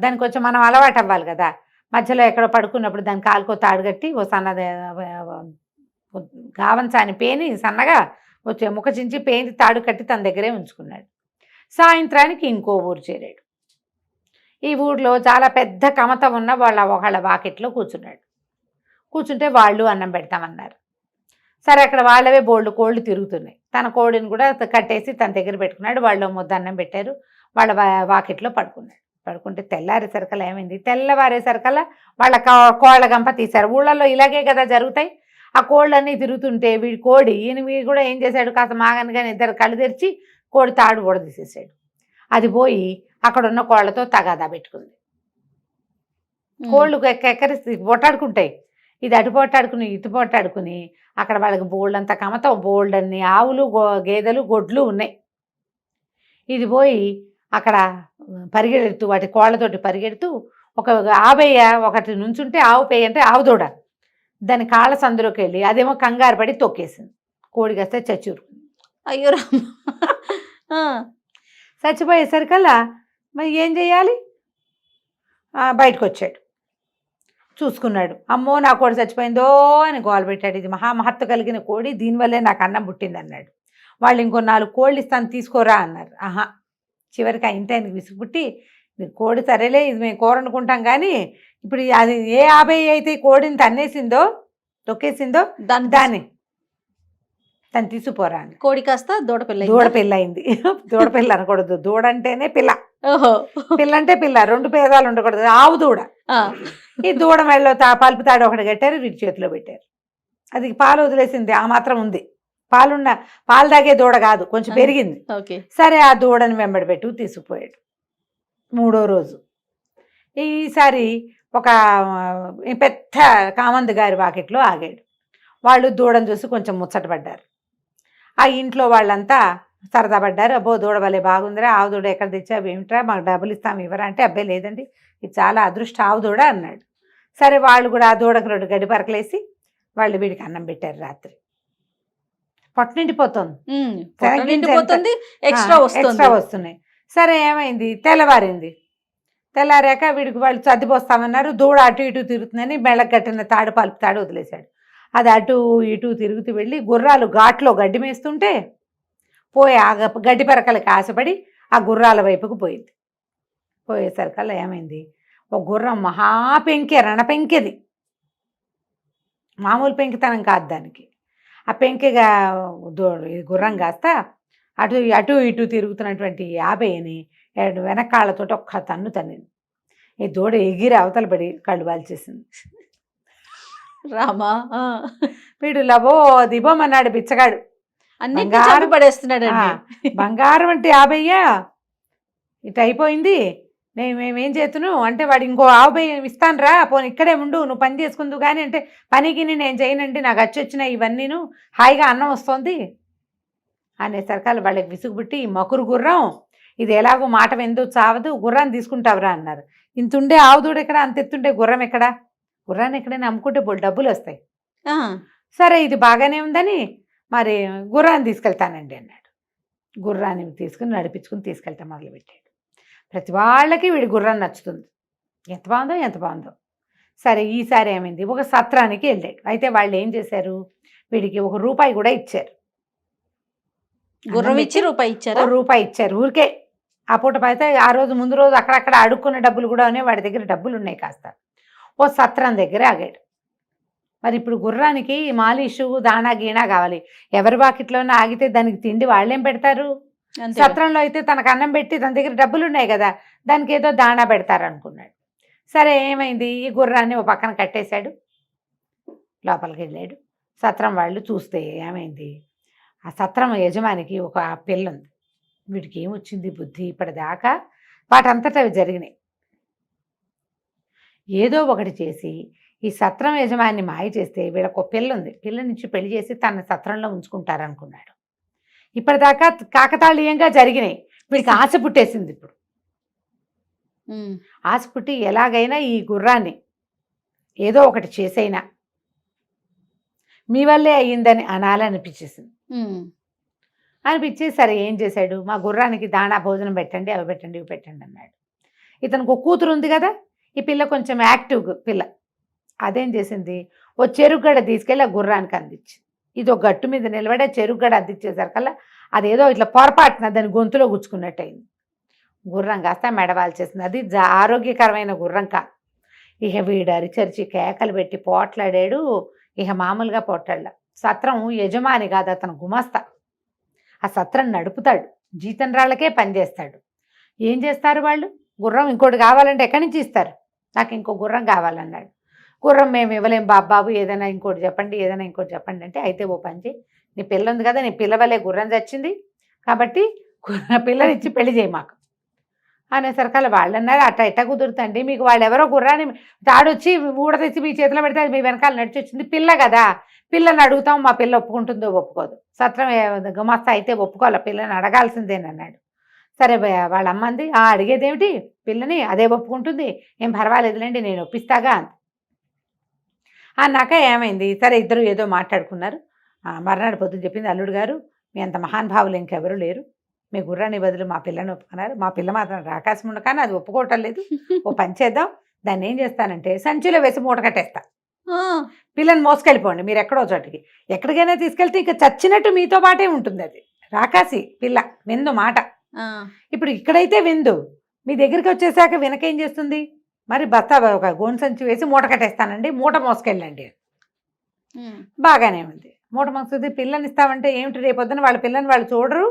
దానికి కొంచెం మనం అలవాటు అవ్వాలి కదా, మధ్యలో ఎక్కడో పడుకున్నప్పుడు దాని కాలుకో తాడు కట్టి ఓ సన్నది గావంచాని పేని సన్నగా వచ్చే ముఖ చించి పేని తాడు కట్టి తన దగ్గరే ఉంచుకున్నాడు. సాయంత్రానికి ఇంకో ఊరు చేరాడు. ఈ ఊర్లో చాలా పెద్ద కమత ఉన్న ఒకళ్ళ వాకిట్లో కూర్చున్నాడు. కూర్చుంటే వాళ్ళు అన్నం పెడతామన్నారు. సరే, అక్కడ వాళ్ళవే బోల్డ్ కోళ్ళు తిరుగుతున్నాయి. తన కోడిని కూడా కట్టేసి తన దగ్గర పెట్టుకున్నాడు. వాళ్ళు ముద్ద అన్నం పెట్టారు. వాళ్ళ వాకిట్లో పడుకున్నాడు. పడుకుంటే తెల్లారేసరికల్లా ఏమైంది, తెల్లవారేసరికల్లా వాళ్ళ కోళ్ళ గంప తీశారు. ఊళ్ళల్లో ఇలాగే కదా జరుగుతాయి. ఆ కోళ్ళన్నీ తిరుగుతుంటే వీడి కోడి వీడు కూడా ఏం చేశాడు, కాస్త మాగనగానే ఇద్దరు కళ్ళు తెరిచి కోడి తాడు కూడా తీసేసాడు. అది పోయి అక్కడ ఉన్న కోళ్ళతో తగాదా పెట్టుకుంది. కోళ్ళు ఎక్కరిసి పొట్టాడుకుంటాయి. ఇది అటు పొట్టాడుకుని ఇటు పొట్టాడుకుని అక్కడ వాళ్ళకి బోల్డంత కమతం, బోల్డన్ని ఆవులు గేదెలు గొడ్లు ఉన్నాయి. ఇది పోయి అక్కడ పరిగెడుతూ వాటి కోళ్ళతోటి పరిగెడుతూ ఒక ఆవేయ ఒకటి నుంచుంటే ఆవు పేయ అంటే ఆవు దూడ దాని కాళ్ళ సందులోకి వెళ్ళి అదేమో కంగారు పడి తొక్కేసింది. కోడి కాస్తే చచ్చూరుకుంది. అయ్యో, చచ్చిపోయేసరికల్లా మరి ఏం చేయాలి, బయటకు వచ్చాడు. చూసుకున్నాడు, అమ్మో నా కోడి చచ్చిపోయిందో అని గోల పెట్టాడు. ఇది మహత్తు కలిగిన కోడి, దీనివల్లే నాకు అన్నం పుట్టింది అన్నాడు. వాళ్ళు ఇంకో 4 కోళ్ళు ఇస్తాను తీసుకోరా అన్నారు. ఆహా, చివరికి ఆ ఇంటి ఆయనకి విసుగుపుట్టి, కోడి సరేలే ఇది మేము కూర అనుకుంటాం కానీ ఇప్పుడు అది ఏ 50 అయితే కోడిని తన్నేసిందో తొక్కేసిందో దాన్ని తను తీసుకుపోరా అని. కోడి కాస్త దూడపిల్ల అయింది. దూడపిల్ల అనకూడదు, దూడ అంటేనే పిల్ల, ఓహో, పిల్ల అంటే పిల్ల, 2 పేదాలు ఉండకూడదు, ఆవు దూడ. ఈ దూడ మెడలో పలుపు తాడు ఒకటి కట్టారు, వీటి చేతిలో పెట్టారు. అది పాలు వదిలేసింది, ఆ మాత్రం ఉంది, పాలు తాగే దూడ కాదు, కొంచెం పెరిగింది. సరే, ఆ దూడని వెంబడి పెట్టు తీసుకుపోయాడు. 3వ రోజు ఈసారి ఒక పెద్ద కామంది గారి వాకిట్లో ఆగాడు. వాళ్ళు దూడను చూసి కొంచెం ముచ్చటపడ్డారు. ఆ ఇంట్లో వాళ్ళంతా సరదా పడ్డారు. అబ్బో దూడ వల్లే బాగుందిరా, ఆవు దూడ ఎక్కడ తెచ్చావు ఏమిట్రా, మాకు డబ్బులు ఇస్తాము ఇవ్వరా అంటే, అబ్బాయి లేదండి ఇది చాలా అదృష్ట ఆవు దూడ అన్నాడు. సరే, వాళ్ళు కూడా ఆ దూడకు 2 గడ్డి పరకలేసి వాళ్ళు వీడికి అన్నం పెట్టారు. రాత్రి పొట్ట నిండిపోతుంది, ఎక్స్ట్రా వస్తున్నాయి. సరే, ఏమైంది, తెల్లారాక వీడికి వాళ్ళు సర్దిపోస్తామన్నారు. దూడ అటు ఇటు తిరుగుతుందని బెళ్ళకు కట్టిన తాడు పలుపు తాడు వదిలేశాడు. అది అటు ఇటు తిరుగుతూ వెళ్ళి గుర్రాలు ఘాట్లో గడ్డి మేస్తుంటే పోయి ఆ గడ్డి పరకలకి ఆశపడి ఆ గుర్రాల వైపుకు పోయింది. పోయేసరికల్లా ఏమైంది, ఒక గుర్రం రణపెంకెది, మామూలు పెంకితనం కాదు దానికి. ఆ పెంకెగా గుర్రం కాస్త అటు ఇటు తిరుగుతున్నటువంటి 50ని వెనకాళ్ళతో ఒక్క తన్నింది. ఈ దూడ ఎగిరి అవతల పడి కళ్ళు వాల్చేసింది. రామా, వీడు లబో దిబోమన్నాడు బిచ్చగాడు, పడేస్తున్నాడు. బంగారం అంటే 50 ఇటు అయిపోయింది, మేమేం చేతును అంటే, వాడు ఇంకో 50 ఇస్తాను రా, పోనీ ఇక్కడే ఉండు, నువ్వు పని చేసుకుందు కానీ అంటే, పనికి నేను చేయనండి, నాకు వచ్చినాయి ఇవన్నీను, హాయిగా అన్నం వస్తుంది అనేసరికల్లా వాళ్ళకి విసుగుబుట్టి, ఈ మకురు గుర్రం ఇది ఎలాగో మాట ఎందుకు చావదు, గుర్రాన్ని తీసుకుంటావురా అన్నారు. ఇంతుండే ఆవు దూడ ఎక్కడ, అంత ఎత్తుండే గుర్రం ఎక్కడ, గుర్రాన్ని ఎక్కడైనా అమ్ముకుంటే డబ్బులు వస్తాయి. సరే, ఇది బాగానే ఉందని మరి గుర్రాన్ని తీసుకెళ్తానండి అన్నాడు. గుర్రాన్ని తీసుకుని నడిపించుకుని తీసుకెళ్తా మొదలుపెట్టాడు. ప్రతి వాళ్ళకి వీడి గుర్రం నచ్చుతుంది. ఎంత బాగుందో ఎంత బాగుందో. సరే ఈసారి ఏమైంది, ఒక సత్రానికి వెళ్ళాడు. అయితే వాళ్ళు ఏం చేశారు, వీడికి ₹1 కూడా ఇచ్చారు. గుర్రం ఇచ్చి రూపాయి ఇచ్చారా? ₹1 ఇచ్చారు ఊరికే. ఆ పూట అయితే ఆ రోజు ముందు రోజు అక్కడక్కడ అడుక్కున్న డబ్బులు కూడా ఉన్నాయి, వాడి దగ్గర డబ్బులు ఉన్నాయి కాస్త. ఓ సత్రం దగ్గర ఆగాడు. మరి ఇప్పుడు గుర్రానికి మాలిషు దాణా గీణా కావాలి. ఎవరి వాకిట్లోనే ఆగితే దానికి తిండి వాళ్ళేం పెడతారు? సత్రంలో అయితే తనకు అన్నం పెట్టి తన దగ్గర డబ్బులు ఉన్నాయి కదా, దానికి ఏదో దాణా పెడతారు అనుకున్నాడు. సరే ఏమైంది, ఈ గుర్రాన్ని ఓ పక్కన కట్టేశాడు, లోపలికి వెళ్ళాడు. సత్రం వాళ్ళు చూస్తే ఏమైంది, ఆ సత్రం యజమానికి ఒక పిల్ల ఉంది. వీడికి ఏమొచ్చింది బుద్ధి, ఇప్పటిదాకా వాటంతట అవి జరిగినాయి. ఏదో ఒకటి చేసి ఈ సత్రం యజమాని మాయ చేస్తే వీళ్ళకు ఒక పిల్ల ఉంది, పిల్ల నుంచి పెళ్లి చేసి తన సత్రంలో ఉంచుకుంటారనుకున్నాడు. ఇప్పటిదాకా కాకతాళీయంగా జరిగినాయి. వీడికి ఆశ పుట్టేసింది. ఇప్పుడు ఆశ పుట్టి ఎలాగైనా ఈ గుర్రాన్ని ఏదో ఒకటి చేసైనా మీ వల్లే అయ్యిందని అనాలనిపించేసింది. అనిపించి సరే ఏం చేశాడు, మా గుర్రానికి దాణా భోజనం పెట్టండి, అవి పెట్టండి, ఇవి పెట్టండి అన్నాడు. ఇతనికి ఒక కూతురు ఉంది కదా, ఈ పిల్ల కొంచెం యాక్టివ్ పిల్ల. అదేం చేసింది, ఓ చెరుగడ తీసుకెళ్ళి ఆ గుర్రానికి అందించింది. ఇది ఒక గట్టు మీద నిలబడి ఆ చెరుగడ అందించేసరికల్లా అదేదో ఇట్లా పొరపాటున దాని గొంతులో గుచ్చుకున్నట్టు అయింది. గుర్రం కాస్త మెడవాల్ చేసింది. అది ఆరోగ్యకరమైన గుర్రం కాదు. ఇక వీడు అరిచరిచి కేకలు పెట్టి పోట్లాడాడు. ఇక మామూలుగా పోట్లాడ. సత్రం యజమాని కాదు, అతను గుమాస్తా. ఆ సత్రం నడుపుతాడు, జీతం రాళ్ళకే పనిచేస్తాడు. ఏం చేస్తారు వాళ్ళు, గుర్రం ఇంకోటి కావాలంటే ఎక్కడి నుంచి ఇస్తారు, నాకు ఇంకో గుర్రం కావాలన్నాడు. గుర్రం మేము ఇవ్వలేం బాబు, ఏదైనా ఇంకోటి చెప్పండి, ఏదైనా ఇంకోటి చెప్పండి అంటే, అయితే ఓ పని చేయి, నీ పిల్ల ఉంది కదా, నీ పిల్లవలే గుర్రం చచ్చింది కాబట్టి పిల్లనిచ్చి పెళ్లి చేయి మాకు అనేసరికల్లా వాళ్ళు అన్నారు, అట్ట ఎట్ట కుదురుతండి, మీకు వాళ్ళు ఎవరో గుర్రాన్ని తాడొచ్చి ఊడతెచ్చి మీ చేతిలో పెడితే అది మీ వెనకాల నడిచి వచ్చింది, పిల్ల కదా, పిల్లని అడుగుతాం, మా పిల్ల ఒప్పుకుంటుందో ఒప్పుకోదు, సత్రం గుమాస్తా అయితే ఒప్పుకోవాలి, పిల్లని అడగాల్సిందేనన్నాడు. సరే వాళ్ళ అమ్మ అంది, అడిగేదేమిటి పిల్లని, అదే ఒప్పుకుంటుంది, ఏం పర్వాలేదులేండి నేను ఒప్పిస్తాగా అంది. అన్నాక ఏమైంది, సరే ఇద్దరు ఏదో మాట్లాడుకున్నారు. మర్నాడు పొద్దున చెప్పింది, అల్లుడు గారు మీ అంత మహానుభావులు ఇంకెవరు లేరు, మీ గుర్రాన్ని బదులు మా పిల్లని ఒప్పుకున్నారు, మా పిల్ల మాత్రం రాకాశం ఉండ కానీ అది ఒప్పుకోవటం లేదు, ఓ పని చేద్దాం, దాన్ని ఏం చేస్తానంటే సంచిలో వేసి మూట కట్టేస్తా, పిల్లని మోసుకెళ్ళిపోండి మీరు ఎక్కడో చోటికి, ఎక్కడికైనా తీసుకెళ్తే ఇంకా చచ్చినట్టు మీతో పాటే ఉంటుంది, అది రాకాసి పిల్ల విందు మాట. ఇప్పుడు ఇక్కడైతే విందు, మీ దగ్గరికి వచ్చేసాక వెనకేం చేస్తుంది, మరి బస్తా ఒక గోను సంచి వేసి మూట కట్టేస్తానండి, మూట మోసుకెళ్ళండి. బాగానే ఉంది, మూట మోసుకుంది. పిల్లని ఇస్తామంటే ఏమిటి, రేపొద్దున వాళ్ళ పిల్లని వాళ్ళు చూడరు,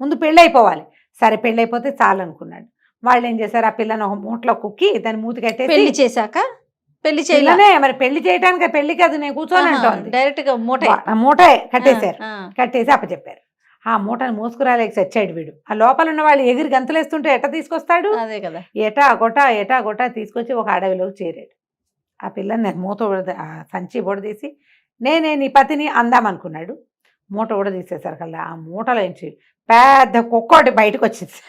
ముందు పెళ్ళి అయిపోవాలి. సరే పెళ్ళి అయిపోతే చాలు అనుకున్నాడు. వాళ్ళు ఏం చేశారు, ఆ పిల్లని ఒక మూటలో కుక్కి దాన్ని మూతి కట్టేసి, పెళ్లి చేశాక పెళ్లి చేయలే మరి పెళ్లి చేయడానికి, పెళ్లి కాదు నేను కూర్చొని అంటోంది, డైరెక్ట్ గా మూట కట్టేశారు. కట్టేసి అప్పచెప్పారు. ఆ మూటను మోసుకురాలేక చచ్చాడు వీడు. ఆ లోపల ఉన్న వాళ్ళు ఎగిరి గంతులేస్తుంటే ఎట్ట తీసుకొస్తాడు, అదే కదా, ఎటా గొటా తీసుకొచ్చి ఒక అడవిలోకి చేరాడు. ఆ పిల్లని మూత సంచి ఊడదీసి నేనే నీ పతిని అందామనుకున్నాడు. మూట ఊడదీసేసరికల్లా ఆ మూటలోంచి పెద్ద కుక్కోటి బయటకు వచ్చింది.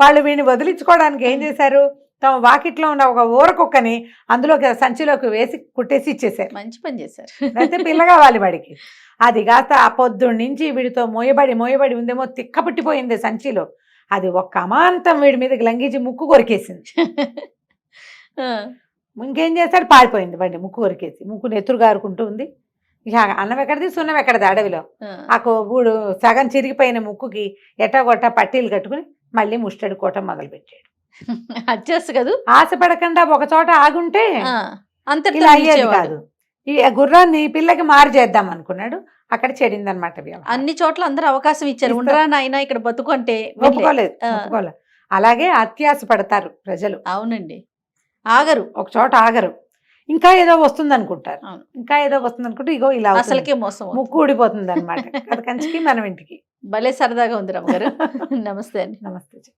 వాళ్ళు వీడిని వదిలించుకోవడానికి ఏం చేశారు, తమ వాకిట్లో ఉన్న ఒక ఊర కుక్కని అందులోకి సంచిలోకి వేసి కుట్టేసి ఇచ్చేసారు. మంచి పని చేశారు. అయితే పిల్ల కావాలి వాడికి. అది కాస్త ఆ పొద్దున్న నుంచి వీడితో మోయబడి ఉందేమో, తిక్క పుట్టిపోయింది సంచిలో. అది ఒక్క అమాంతం వీడి మీదకి లంఘించి ముక్కు కొరికేసింది. ఇంకేం చేస్తాడు, పారిపోయింది బండి, ముక్కు కొరికేసి, ముక్కు నెత్తురు గారుకుంటూ ఉంది. ఇక అన్నం ఎక్కడిది సున్నం ఎక్కడిది అడవిలో. ఆ గూడు సగం చిరిగిపోయిన ముక్కుకి ఎట్టగొట్ట పట్టీలు కట్టుకుని మళ్ళీ ముష్టడి కోటం మొదలుపెట్టాడు. అడ్జస్ట్ కాదు, ఆశపడకుండా ఒక చోట ఆగుంటే అంత అయ్యేది కాదు. ఈ గుర్రాన్ని పిల్లకి మారు చేద్దాం అనుకున్నాడు, అక్కడ చెడిందనమాట. అన్ని చోట్ల అందరూ అవకాశం ఇచ్చారు, ఉండరా నాయనా ఇక్కడ బతుకుంటే ఒప్పుకోలేదు. అలాగే అత్యాశ పడతారు ప్రజలు. అవునండి, ఆగరు, ఒక చోట ఆగరు, ఇంకా ఏదో వస్తుంది అనుకుంటారు, ఇంకా ఏదో వస్తుంది అనుకుంటే ఇగో ఇలా అసలుకే మోసం, ముక్కు ఊడిపోతుంది అనమాట. కంచికి మనం ఇంటికి. భలే సరదాగా ఉంది రమ్మగారు. నమస్తే అండి. నమస్తే.